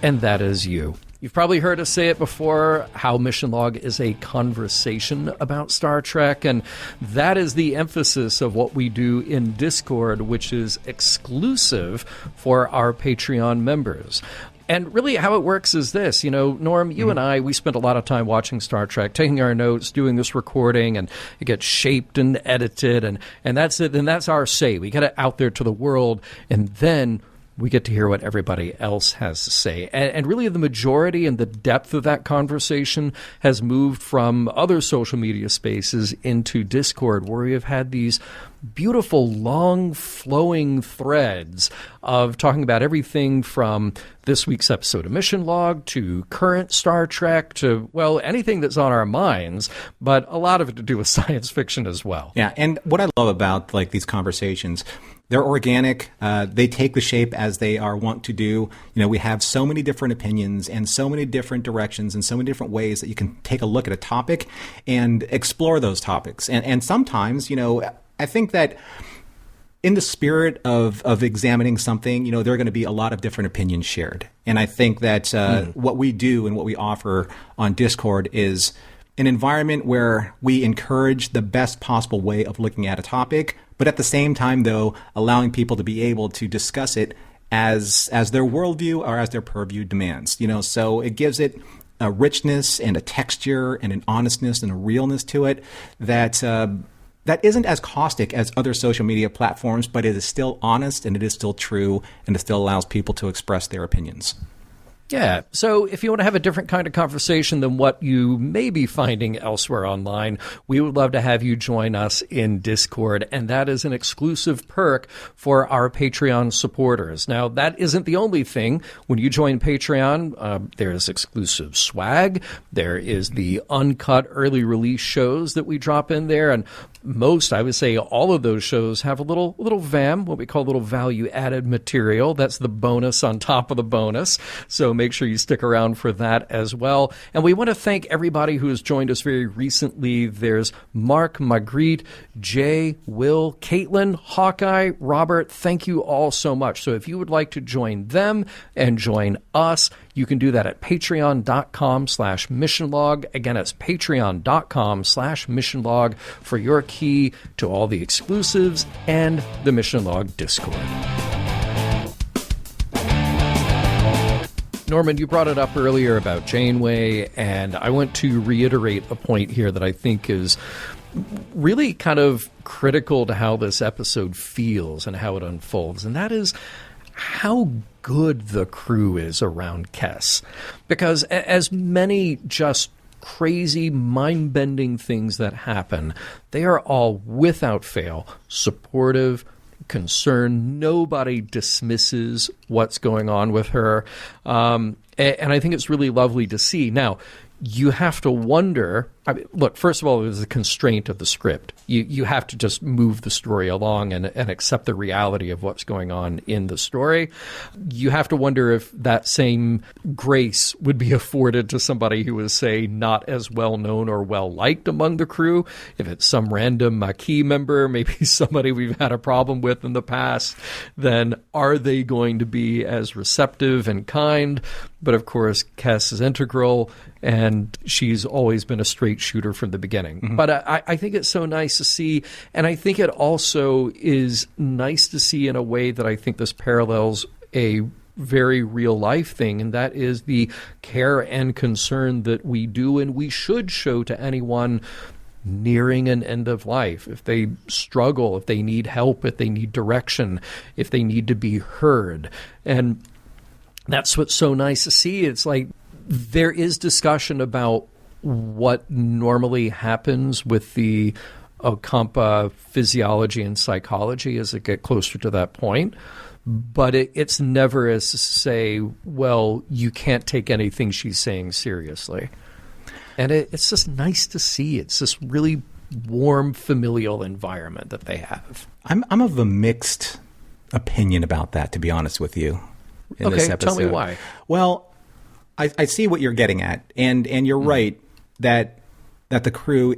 Speaker 2: and that is you. You've probably heard us say it before, how Mission Log is a conversation about Star Trek, and that is the emphasis of what we do in Discord, which is exclusive for our Patreon members. And really how it works is this, Norm, you and I, we spent a lot of time watching Star Trek, taking our notes, doing this recording, and it gets shaped and edited, and that's it, and that's our say. We get it out there to the world, and then we get to hear what everybody else has to say. And really the majority and the depth of that conversation has moved from other social media spaces into Discord, where we have had these beautiful, long, flowing threads of talking about everything from this week's episode of Mission Log to current Star Trek to, well, anything that's on our minds, but a lot of it to do with science fiction as well.
Speaker 4: Yeah, and what I love about these conversations, they're organic. They take the shape as they are wont to do. We have so many different opinions and so many different directions and so many different ways that you can take a look at a topic and explore those topics. And sometimes, I think that in the spirit of examining something, there are going to be a lot of different opinions shared. And I think that what we do and what we offer on Discord is an environment where we encourage the best possible way of looking at a topic, but at the same time, though, allowing people to be able to discuss it as their worldview or as their purview demands. So it gives it a richness and a texture and an honestness and a realness to it that isn't as caustic as other social media platforms, but it is still honest and it is still true, and it still allows people to express their opinions.
Speaker 2: Yeah, so if you want to have a different kind of conversation than what you may be finding elsewhere online, we would love to have you join us in Discord, and that is an exclusive perk for our Patreon supporters. Now, that isn't the only thing. When you join Patreon, there's exclusive swag, there is the uncut early release shows that we drop in there, and most, I would say all of those shows have a little VAM, what we call a little value-added material. That's the bonus on top of the bonus. So make sure you stick around for that as well. And we want to thank everybody who has joined us very recently. There's Mark, Marguerite, Jay, Will, Caitlin, Hawkeye, Robert. Thank you all so much. So if you would like to join them and join us, you can do that at patreon.com/missionlog. Again, it's patreon.com/missionlog for your key to all the exclusives and the Mission Log Discord. Norman, you brought it up earlier about Janeway, and I want to reiterate a point here that I think is really kind of critical to how this episode feels and how it unfolds, and that is how good the crew is around Kes. Because as many just crazy, mind-bending things that happen, they are all, without fail, supportive, concerned. Nobody dismisses what's going on with her. And I think it's really lovely to see. Now, you have to wonder, I mean, look, first of all, there's a constraint of the script. You have to just move the story along and accept the reality of what's going on in the story. You have to wonder if that same grace would be afforded to somebody who is, say, not as well known or well liked among the crew. If it's some random Maquis member, maybe somebody we've had a problem with in the past, then are they going to be as receptive and kind? But of course, Kes is integral, and she's always been a straight shooter from the beginning. Mm-hmm. But I think it's so nice to see, and I think it also is nice to see in a way that I think this parallels a very real life thing, and that is the care and concern that we do and we should show to anyone nearing an end of life. If they struggle, if they need help, if they need direction, if they need to be heard. And that's what's so nice to see. It's like there is discussion about what normally happens with the Ocampa physiology and psychology as it get closer to that point. But it's never as to say, well, you can't take anything she's saying seriously. And it's just nice to see. It's this really warm, familial environment that they have.
Speaker 4: I'm of a mixed opinion about that, to be honest with you. In this episode.
Speaker 2: Tell me why.
Speaker 4: Well, I see what you're getting at, and you're right that the crew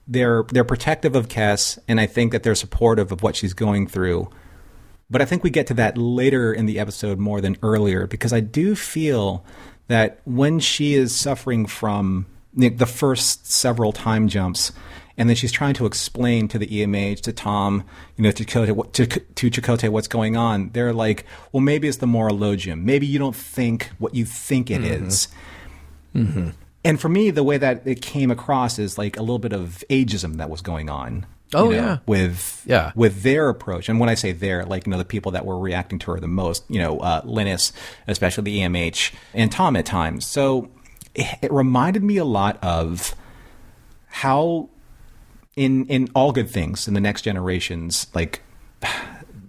Speaker 4: they're protective of Kes, and I think that they're supportive of what she's going through. But I think we get to that later in the episode more than earlier, because I do feel that when she is suffering from the first several time jumps, and then she's trying to explain to the EMH, to Tom, to Chakotay what's going on. They're like, well, maybe it's the morologium. Maybe you don't think what you think it is. Mm-hmm. And for me, the way that it came across is like a little bit of ageism that was going on. With their approach. And when I say their, like, the people that were reacting to her the most, Linus, especially the EMH, and Tom at times. So it reminded me a lot of how in All Good Things, in the Next Generations, like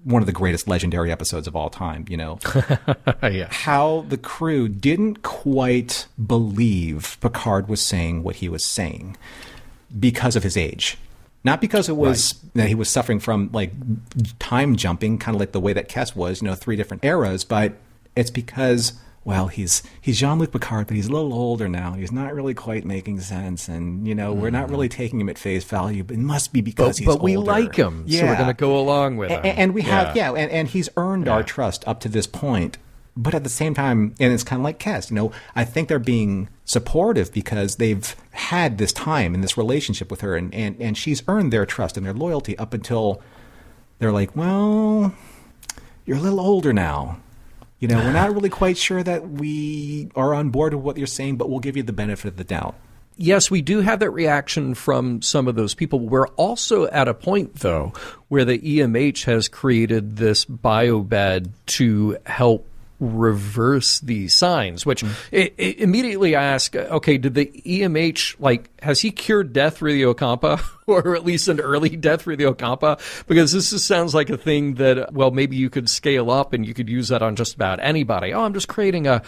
Speaker 4: one of the greatest legendary episodes of all time,
Speaker 2: Yeah.
Speaker 4: How the crew didn't quite believe Picard was saying what he was saying because of his age. Not because it was that he was suffering from like time jumping, kind of like the way that Kes was, 3 different eras, but it's because, well, he's Jean-Luc Picard, but he's a little older now. He's not really quite making sense, and we're not really taking him at face value. But it must be because he's older. But we
Speaker 2: like him, so we're going to go along with him.
Speaker 4: And we have, and he's earned our trust up to this point. But at the same time, and it's kind of like Kes, I think they're being supportive because they've had this time and this relationship with her, and she's earned their trust and their loyalty up until they're like, well, you're a little older now. We're not really quite sure that we are on board with what you're saying, but we'll give you the benefit of the doubt.
Speaker 2: Yes, we do have that reaction from some of those people. We're also at a point, though, where the EMH has created this biobed to help reverse these signs, which it immediately I ask, okay, did the EMH, has he cured death through the Ocampa, or at least an early death through the Ocampa? Because this just sounds like a thing that, well, maybe you could scale up and you could use that on just about anybody. Oh, I'm just creating a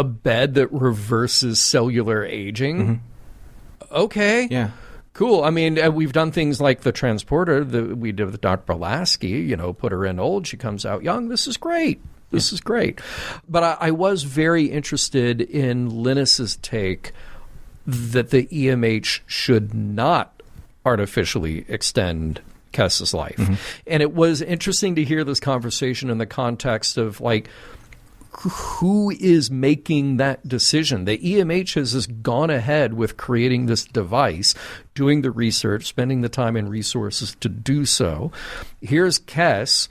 Speaker 2: bed that reverses cellular aging. Mm-hmm. Okay.
Speaker 4: Yeah.
Speaker 2: Cool. I mean, we've done things like the transporter that we did with Dr. Pulaski, put her in old, she comes out young. This is great. This is great. But I was very interested in Linus's take that the EMH should not artificially extend Kes's life. Mm-hmm. And it was interesting to hear this conversation in the context of, who is making that decision? The EMH has just gone ahead with creating this device, doing the research, spending the time and resources to do so. Here's Kes,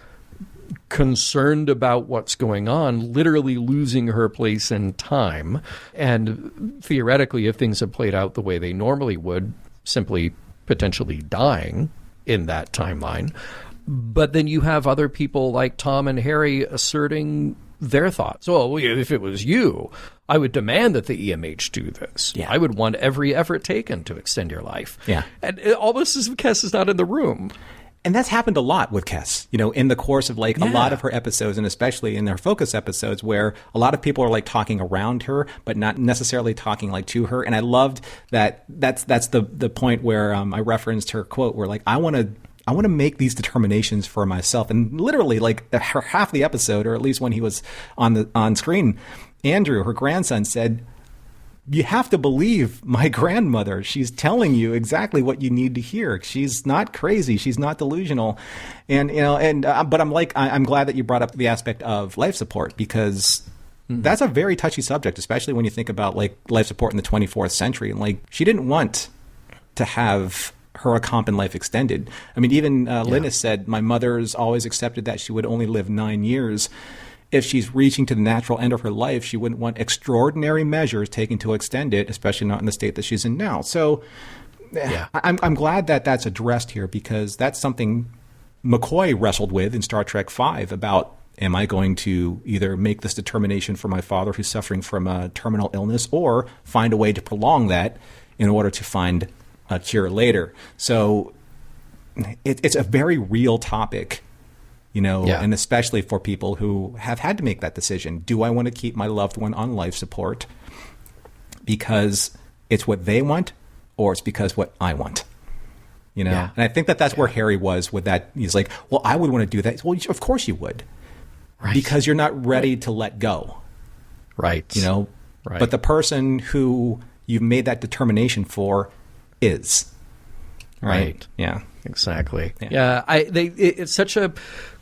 Speaker 2: concerned about what's going on, literally losing her place in time, and theoretically, if things had played out the way they normally would, simply potentially dying in that timeline. But then you have other people like Tom and Harry asserting their thoughts. Well, if it was you, I would demand that the EMH do this.
Speaker 4: Yeah.
Speaker 2: I would want every effort taken to extend your life.
Speaker 4: Yeah.
Speaker 2: And almost as if Kes is not in the room.
Speaker 4: And that's happened a lot with Kes, in the course of a lot of her episodes, and especially in her focus episodes, where a lot of people are talking around her, but not necessarily talking to her. And I loved that. That's the point where I referenced her quote, where I want to make these determinations for myself. And literally, her half the episode, or at least when he was on screen, Andrew, her grandson, said, "You have to believe my grandmother. She's telling you exactly what you need to hear. She's not crazy. She's not delusional." And but I'm glad that you brought up the aspect of life support, because that's a very touchy subject, especially when you think about life support in the 24th century. And she didn't want to have her accompaniment life extended. I mean, even Linus said, "My mother's always accepted that she would only live 9 years. If she's reaching to the natural end of her life, she wouldn't want extraordinary measures taken to extend it, especially not in the state that she's in now." So I'm glad that that's addressed here, because that's something McCoy wrestled with in Star Trek V about, am I going to either make this determination for my father who's suffering from a terminal illness, or find a way to prolong that in order to find a cure later? So it's a very real topic. And especially for people who have had to make that decision. Do I want to keep my loved one on life support because it's what they want, or it's because what I want? And I think that's where Harry was with that. He's like, well, I would want to do that. Well, of course you would. Right. Because you're not ready to let go.
Speaker 2: Right.
Speaker 4: Right. But the person who you've made that determination for is. Right. Yeah.
Speaker 2: Exactly. Yeah. It's such a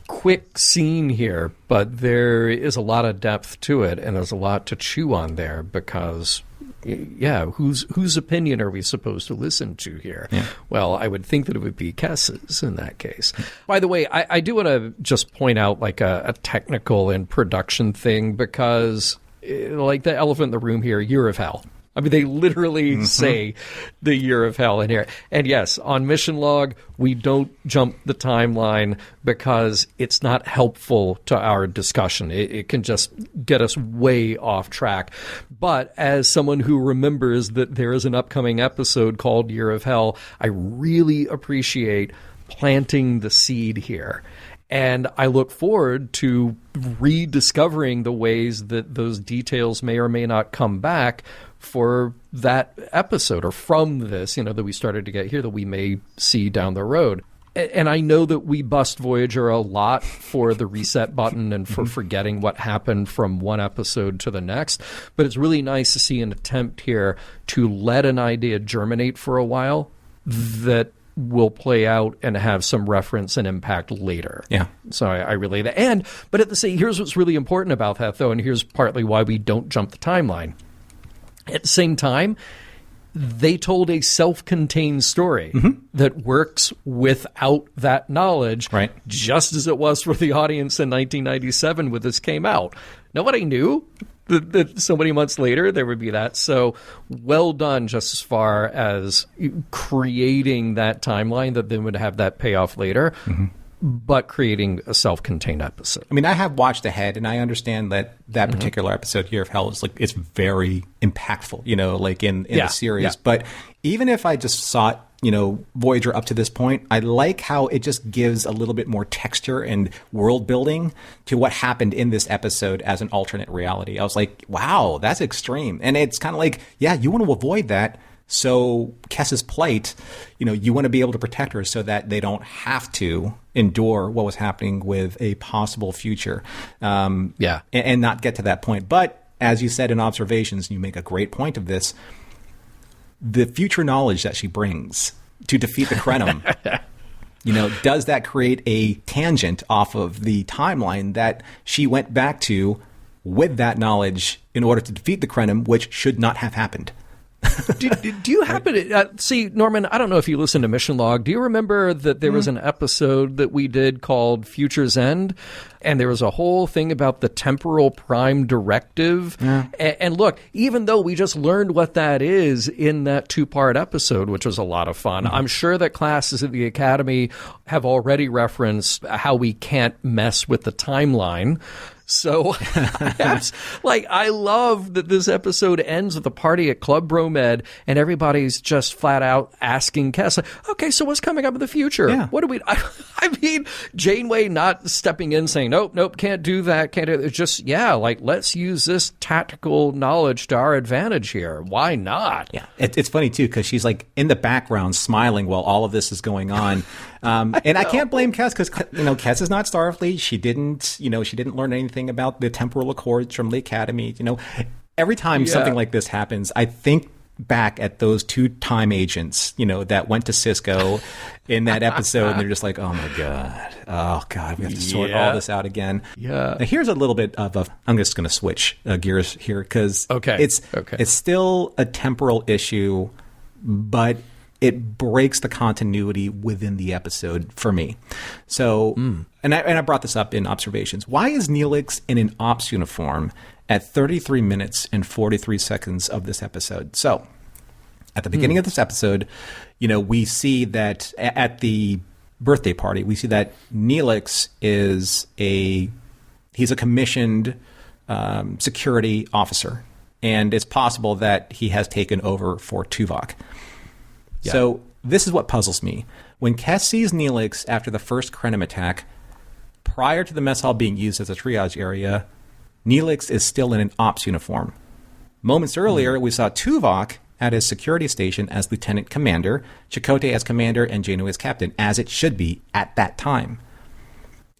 Speaker 2: quick scene here, but there is a lot of depth to it, and there's a lot to chew on there, because whose opinion are we supposed to listen to here? Well, I would think that it would be Kes's in that case. By the way, I do want to just point out a technical and production thing, because the elephant in the room here, Year of Hell. I mean, they literally say the Year of Hell in here. And yes, on Mission Log, we don't jump the timeline because it's not helpful to our discussion. It can just get us way off track. But as someone who remembers that there is an upcoming episode called Year of Hell, I really appreciate planting the seed here. And I look forward to rediscovering the ways that those details may or may not come back for that episode, or from this, that we started to get here, that we may see down the road. And I know that we bust Voyager a lot for the reset button and for forgetting what happened from one episode to the next. But it's really nice to see an attempt here to let an idea germinate for a while that will play out and have some reference and impact later. Yeah. So I relay that. But at the same, here's what's really important about that, though, and here's partly why we don't jump the timeline. At the same time, they told a self-contained story that works without that knowledge, right, just as it was for the audience in 1997 when this came out. Nobody knew that so many months later there would be that. So well done just as far as creating that timeline that then would have that payoff later. But creating a self-contained episode. I
Speaker 4: mean, I have watched ahead, and I understand that particular episode, Year of Hell, is it's very impactful, in the series. Yeah. But even if I just saw it, Voyager up to this point, I like how it just gives a little bit more texture and world building to what happened in this episode as an alternate reality. I was like, wow, that's extreme. And it's kind of you want to avoid that. So Kes's plight, you want to be able to protect her so that they don't have to endure what was happening with a possible future. And not get to that point. But as you said in Observations, you make a great point of this, the future knowledge that she brings to defeat the Krenim, does that create a tangent off of the timeline that she went back to with that knowledge in order to defeat the Krenim, which should not have happened?
Speaker 2: Do you happen to see, Norman, I don't know if you listen to Mission Log. Do you remember that there was an episode that we did called Future's End? And there was a whole thing about the temporal prime directive. Yeah. And look, even though we just learned what that is in that 2-part episode, which was a lot of fun, I'm sure that classes at the Academy have already referenced how we can't mess with the timeline. So, I love that this episode ends with a party at Club Bromed, and everybody's just flat out asking Cass, okay, so what's coming up in the future?
Speaker 4: Yeah.
Speaker 2: What do we... I mean, Janeway not stepping in saying, nope, can't do that, can't do it. It's just, let's use this tactical knowledge to our advantage here. Why not?
Speaker 4: Yeah, it's funny, too, because she's, in the background smiling while all of this is going on. I can't blame Cass because, Cass is not Starfleet. She didn't learn anything about the temporal accords from the Academy. Every time something like this happens, I think back at those 2 time agents, that went to Cisco in that episode, and they're just like, oh my God, we have to sort all this out again.
Speaker 2: Yeah.
Speaker 4: Now, here's a little bit of I'm just going to switch gears here because it's still a temporal issue, but it breaks the continuity within the episode for me. So, and I brought this up in observations. Why is Neelix in an ops uniform at 33 minutes and 43 seconds of this episode? So, at the beginning of this episode, we see that at the birthday party, we see that Neelix he's a commissioned security officer, and it's possible that he has taken over for Tuvok. Yeah. So this is what puzzles me. When Kes sees Neelix after the first Krenim attack, prior to the mess hall being used as a triage area, Neelix is still in an ops uniform. Moments earlier, we saw Tuvok at his security station as lieutenant commander, Chakotay as commander, and Janeway as captain, as it should be at that time.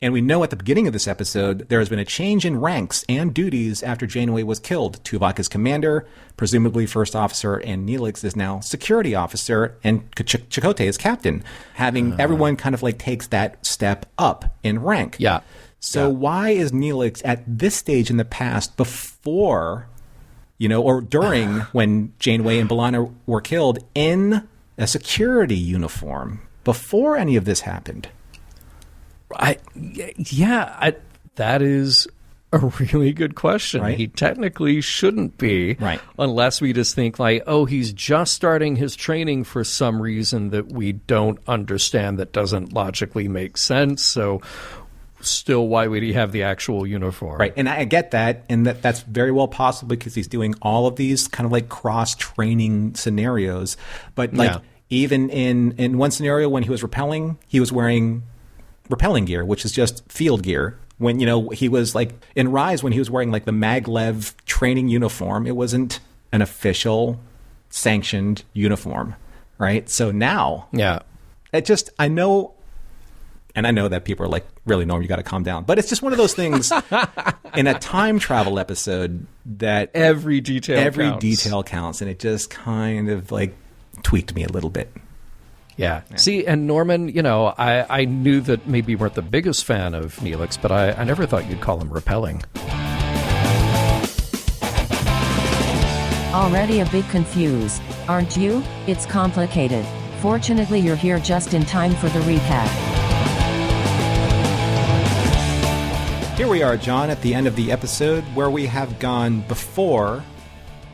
Speaker 4: And we know at the beginning of this episode, there has been a change in ranks and duties after Janeway was killed. Tuvok is commander, presumably first officer, and Neelix is now security officer, and Chakotay is captain, having everyone kind of takes that step up in rank.
Speaker 2: Yeah.
Speaker 4: So why is Neelix at this stage in the past before, or during when Janeway and B'Elanna were killed in a security uniform before any of this happened?
Speaker 2: That is a really good question.
Speaker 4: Right?
Speaker 2: He technically shouldn't be,
Speaker 4: right,
Speaker 2: unless we just think he's just starting his training for some reason that we don't understand, that doesn't logically make sense. So still, why would he have the actual uniform?
Speaker 4: Right, and I get that, and that's very well possible because he's doing all of these kind of cross-training scenarios. But even in one scenario when he was rappelling, he was wearing rappelling gear, which is just field gear. When, he was in Rise, when he was wearing the Maglev training uniform, it wasn't an official sanctioned uniform, right? So now, I know that people are really, Norm, you got to calm down. But it's just one of those things in a time travel episode that
Speaker 2: every detail
Speaker 4: counts, and it just kind of tweaked me a little bit.
Speaker 2: Yeah. See, and Norman, I knew that maybe you weren't the biggest fan of Neelix, but I never thought you'd call him repelling.
Speaker 3: Already a bit confused, aren't you? It's complicated. Fortunately, you're here just in time for the recap.
Speaker 4: Here we are, John, at the end of the episode where we have gone before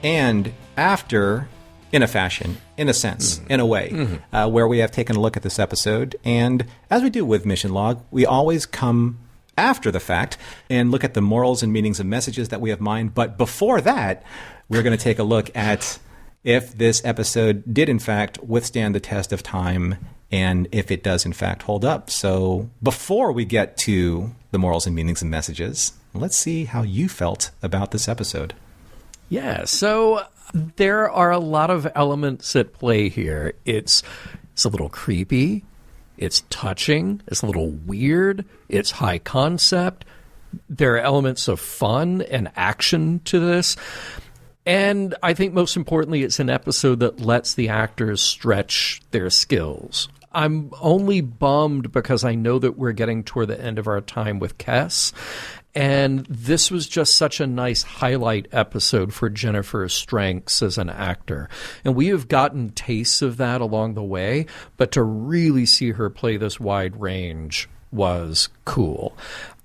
Speaker 4: and after, in a fashion, in a sense, in a way, where we have taken a look at this episode. And as we do with Mission Log, we always come after the fact and look at the morals and meanings of messages that we have mined. But before that, we're going to take a look at if this episode did, in fact, withstand the test of time and if it does, in fact, hold up. So before we get to the morals and meanings and messages, let's see how you felt about this episode.
Speaker 2: Yeah, so there are a lot of elements at play here. It's a little creepy. It's touching. It's a little weird. It's high concept. There are elements of fun and action to this. And I think most importantly, it's an episode that lets the actors stretch their skills. I'm only bummed because I know that we're getting toward the end of our time with Kes. And this was just such a nice highlight episode for Jennifer's strengths as an actor. And we have gotten tastes of that along the way, but to really see her play this wide range was cool.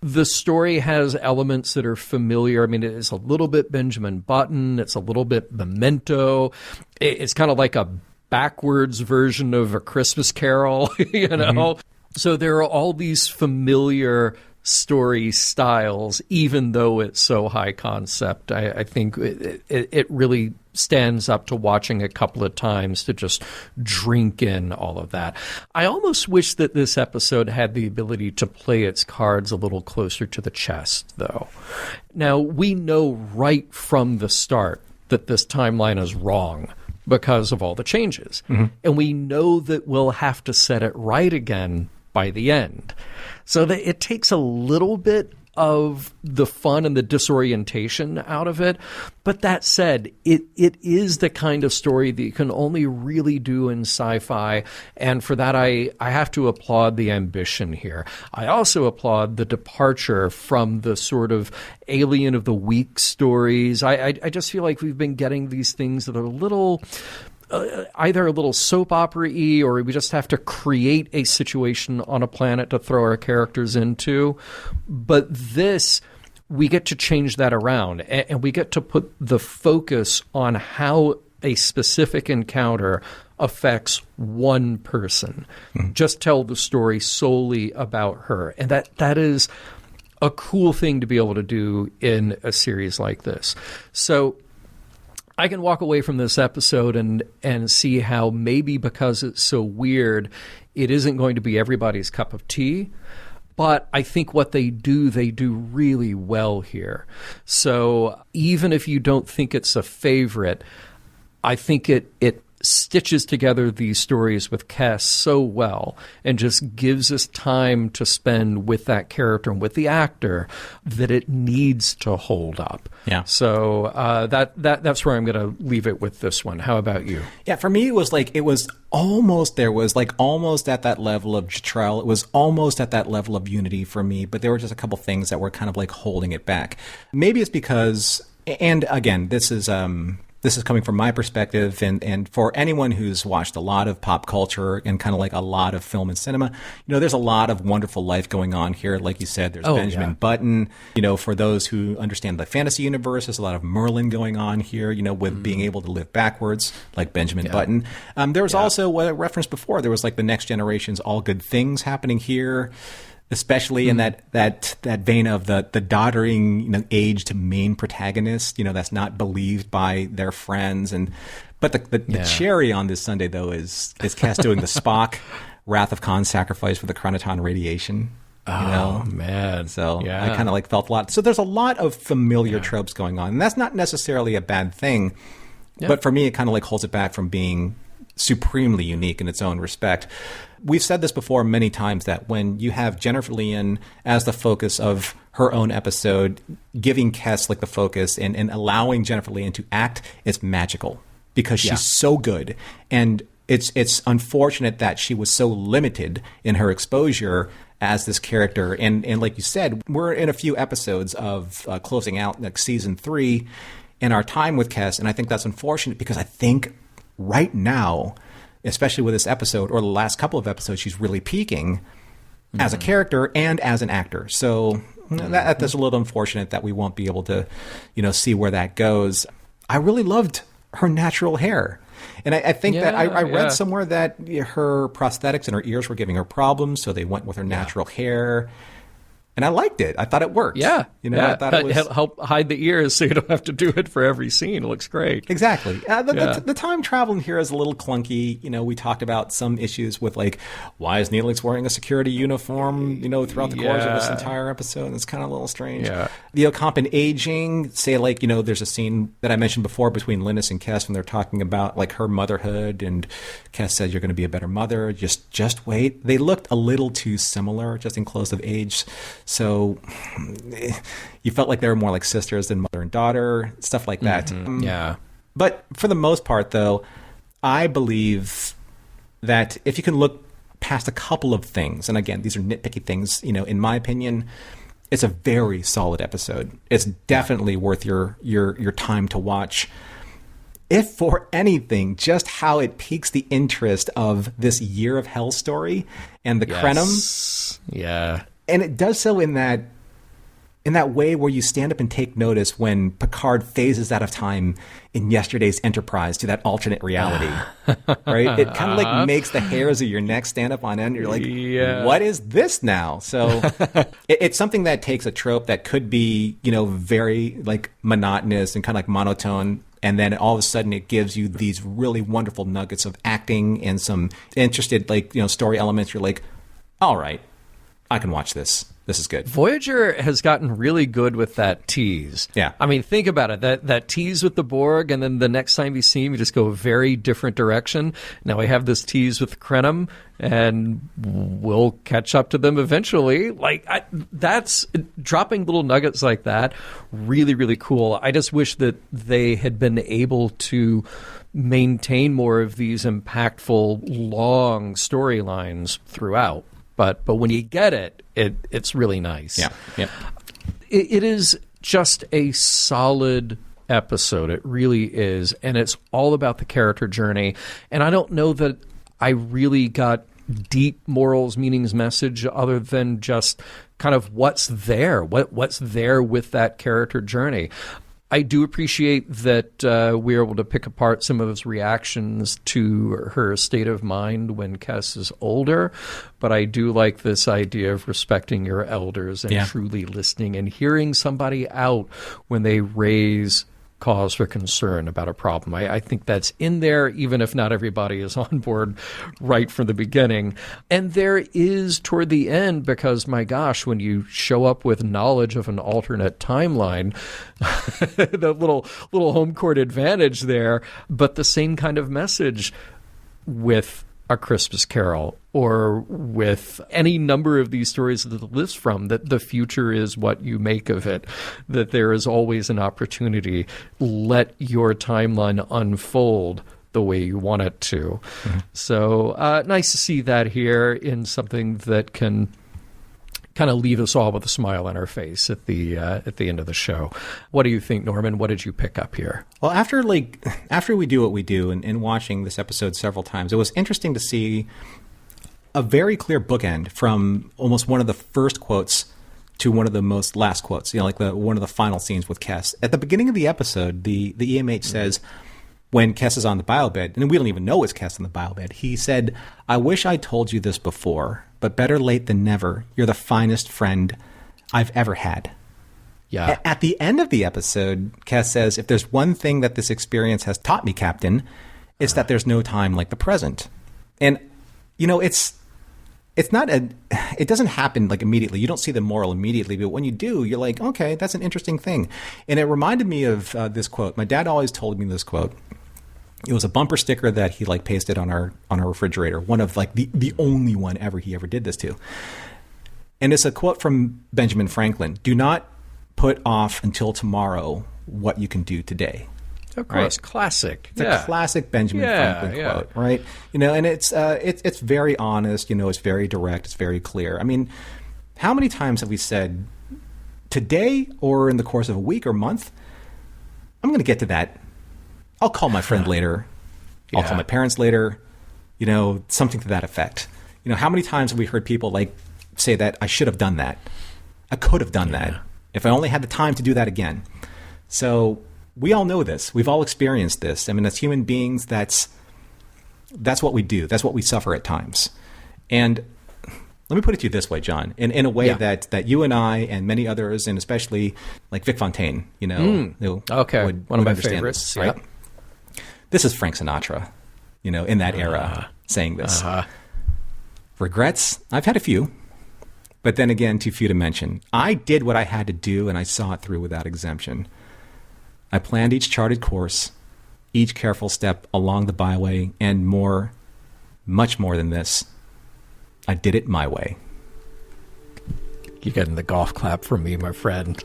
Speaker 2: The story has elements that are familiar. I mean, it's a little bit Benjamin Button. It's a little bit Memento. It's kind of like a backwards version of A Christmas Carol, you know? So there are all these familiar story styles, even though it's so high concept. I think it really stands up to watching a couple of times to just drink in all of that. I almost wish that this episode had the ability to play its cards a little closer to the chest, though. Now, we know right from the start that this timeline is wrong because of all the changes. Mm-hmm. And we know that we'll have to set it right again by the end. So that it takes a little bit of the fun and the disorientation out of it. But that said, it is the kind of story that you can only really do in sci-fi. And for that, I have to applaud the ambition here. I also applaud the departure from the sort of Alien of the Week stories. I just feel like we've been getting these things that are a little... either a little soap opera-y, or we just have to create a situation on a planet to throw our characters into. But this, we get to change that around, and we get to put the focus on how a specific encounter affects one person. Mm-hmm. Just tell the story solely about her. And that is a cool thing to be able to do in a series like this. So I can walk away from this episode and see how maybe because it's so weird, it isn't going to be everybody's cup of tea. But I think what they do really well here. So even if you don't think it's a favorite, I think it stitches together these stories with Kes so well and just gives us time to spend with that character and with the actor that it needs to hold up.
Speaker 4: Yeah.
Speaker 2: So that's where I'm going to leave it with this one. How about you?
Speaker 4: Yeah, for me, it was almost at that level of Chitrell. It was almost at that level of Unity for me, but there were just a couple things that were kind of like holding it back. Maybe it's because, and again, this is coming from my perspective, and for anyone who's watched a lot of pop culture and kind of like a lot of film and cinema, there's a lot of wonderful life going on here. Like you said, there's Benjamin Button. For those who understand the fantasy universe, there's a lot of Merlin going on here, with being able to live backwards, like Benjamin Button. There was also what I referenced before. There was like the Next Generation's All Good Things happening here, especially in that vein of the doddering, aged main protagonist, that's not believed by their friends. But the cherry on this Sunday, though, is Kes doing the Spock Wrath of Khan sacrifice for the chronoton radiation.
Speaker 2: Oh, man.
Speaker 4: So I kind of felt a lot. So there's a lot of familiar tropes going on. And that's not necessarily a bad thing. Yeah. But for me, it kind of holds it back from being supremely unique in its own respect. We've said this before many times that when you have Jennifer Leon as the focus of her own episode, giving Kes the focus and allowing Jennifer Leon to act, it's magical because she's so good. And it's unfortunate that she was so limited in her exposure as this character. And like you said, we're in a few episodes of closing out season 3 and our time with Kes. And I think that's unfortunate because I think right now, especially with this episode or the last couple of episodes, she's really peaking as a character and as an actor. So that's a little unfortunate that we won't be able to, see where that goes. I really loved her natural hair. And I think that I read somewhere that her prosthetics and her ears were giving her problems, so they went with her natural hair. And I liked it. I thought it worked.
Speaker 2: Yeah.
Speaker 4: I thought it was...
Speaker 2: Help hide the ears so you don't have to do it for every scene. It looks great.
Speaker 4: Exactly. The time traveling here is a little clunky. We talked about some issues with, why is Neelix wearing a security uniform, throughout the course of this entire episode? And it's kind of a little strange. Yeah. The Ocamp and aging, say, there's a scene that I mentioned before between Linus and Kes when they're talking about, her motherhood, and Kes said, you're going to be a better mother. Just wait. They looked a little too similar, just in close of age. So you felt like they were more like sisters than mother and daughter, stuff like that.
Speaker 2: Yeah.
Speaker 4: But for the most part, though, I believe that if you can look past a couple of things, and again, these are nitpicky things, in my opinion, it's a very solid episode. It's definitely worth your time to watch. If for anything, just how it piques the interest of this Year of Hell story and the Krenim.
Speaker 2: Yeah.
Speaker 4: And it does so in that in that way where you stand up and take notice when Picard phases out of time in yesterday's Enterprise to that alternate reality, right? It kind of like makes the hairs of your neck stand up on end. You're like, what is this now? So it's something that takes a trope that could be, very like monotonous and kind of like monotone. And then all of a sudden it gives you these really wonderful nuggets of acting and some interested, story elements. You're like, all right, I can watch this. This is good.
Speaker 2: Voyager has gotten really good with that tease.
Speaker 4: Yeah.
Speaker 2: I mean, think about it. That tease with the Borg, and then the next time you see him, you just go a very different direction. Now we have this tease with Krenim, and we'll catch up to them eventually. That's dropping little nuggets like that. Really, really cool. I just wish that they had been able to maintain more of these impactful, long storylines throughout. But when you get it, it's really nice.
Speaker 4: Yeah.
Speaker 2: It is just a solid episode. It really is. And it's all about the character journey. And I don't know that I really got deep morals, meanings, message other than just kind of what's there. What's there with that character journey. I do appreciate that we're able to pick apart some of his reactions to her state of mind when Kes is older, but I do like this idea of respecting your elders and truly listening and hearing somebody out when they raise cause for concern about a problem. I think that's in there, even if not everybody is on board right from the beginning. And there is toward the end, because my gosh, when you show up with knowledge of an alternate timeline, the little home court advantage there, but the same kind of message with A Christmas Carol or with any number of these stories that it lists from, that the future is what you make of it, that there is always an opportunity. Let your timeline unfold the way you want it to. Mm-hmm. So nice to see that here in something that can kind of leave us all with a smile on our face at the end of the show. What do you think, Norman? What did you pick up here?
Speaker 4: Well, after we do what we do and watching this episode several times, it was interesting to see a very clear bookend from almost one of the first quotes to one of the most last quotes. One of the final scenes with Kes. At the beginning of the episode, the EMH says, when Kes is on the biobed, and we don't even know it's Kes on the biobed, he said, "I wish I told you this before, but better late than never. You're the finest friend I've ever had."
Speaker 2: Yeah.
Speaker 4: At the end of the episode, Kes says, "If there's one thing that this experience has taught me, Captain, it's that there's no time like the present." And, it doesn't happen like immediately. You don't see the moral immediately, but when you do, you're like, okay, that's an interesting thing. And it reminded me of this quote. My dad always told me this quote. It was a bumper sticker that he pasted on our refrigerator. One of the only one he ever did this to. And it's a quote from Benjamin Franklin. "Do not put off until tomorrow what you can do today."
Speaker 2: Of course, right? Classic.
Speaker 4: It's a classic Benjamin Franklin quote, right? And it's very honest. It's very direct. It's very clear. I mean, how many times have we said today, or in the course of a week or month, I'm going to get to that. I'll call my friend later. I'll call my parents later. Something to that effect. How many times have we heard people say that I should have done that? I could have done that if I only had the time to do that again. So we all know this. We've all experienced this. I mean, as human beings, that's what we do. That's what we suffer at times. And let me put it to you this way, John, in a way that you and I and many others, and especially like Vic Fontaine,
Speaker 2: one of my favorites,
Speaker 4: this, right? Yep. This is Frank Sinatra, in that era, saying this. Regrets? I've had a few, but then again, too few to mention. I did what I had to do, and I saw it through without exemption. I planned each charted course, each careful step along the byway, and more, much more than this, I did it my way.
Speaker 2: You're getting the golf clap from me, my friend.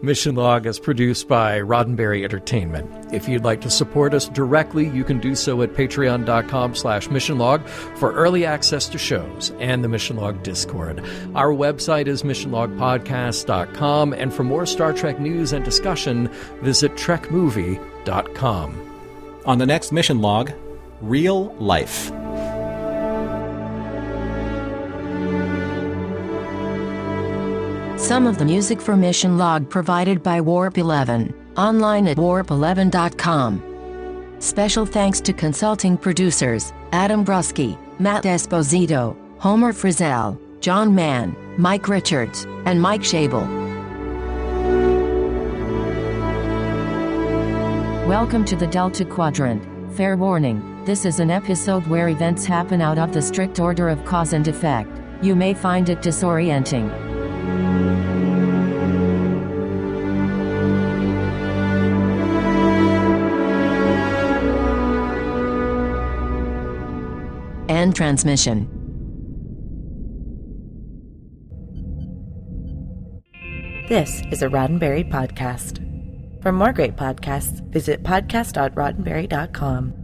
Speaker 2: Mission Log is produced by Roddenberry Entertainment. If you'd like to support us directly, you can do so at patreon.com/missionlog for early access to shows and the Mission Log Discord. Our website is missionlogpodcast.com, and for more Star Trek news and discussion, visit trekmovie.com.
Speaker 4: On the next Mission Log, Real Life.
Speaker 3: Some of the music for Mission Log provided by Warp 11, online at warp11.com. Special thanks to consulting producers, Adam Brusky, Matt Esposito, Homer Frizzell, John Mann, Mike Richards, and Mike Schabel. Welcome to the Delta Quadrant. Fair warning, this is an episode where events happen out of the strict order of cause and effect. You may find it disorienting. End transmission.
Speaker 1: This is a Roddenberry podcast. For more great podcasts, visit podcast.roddenberry.com.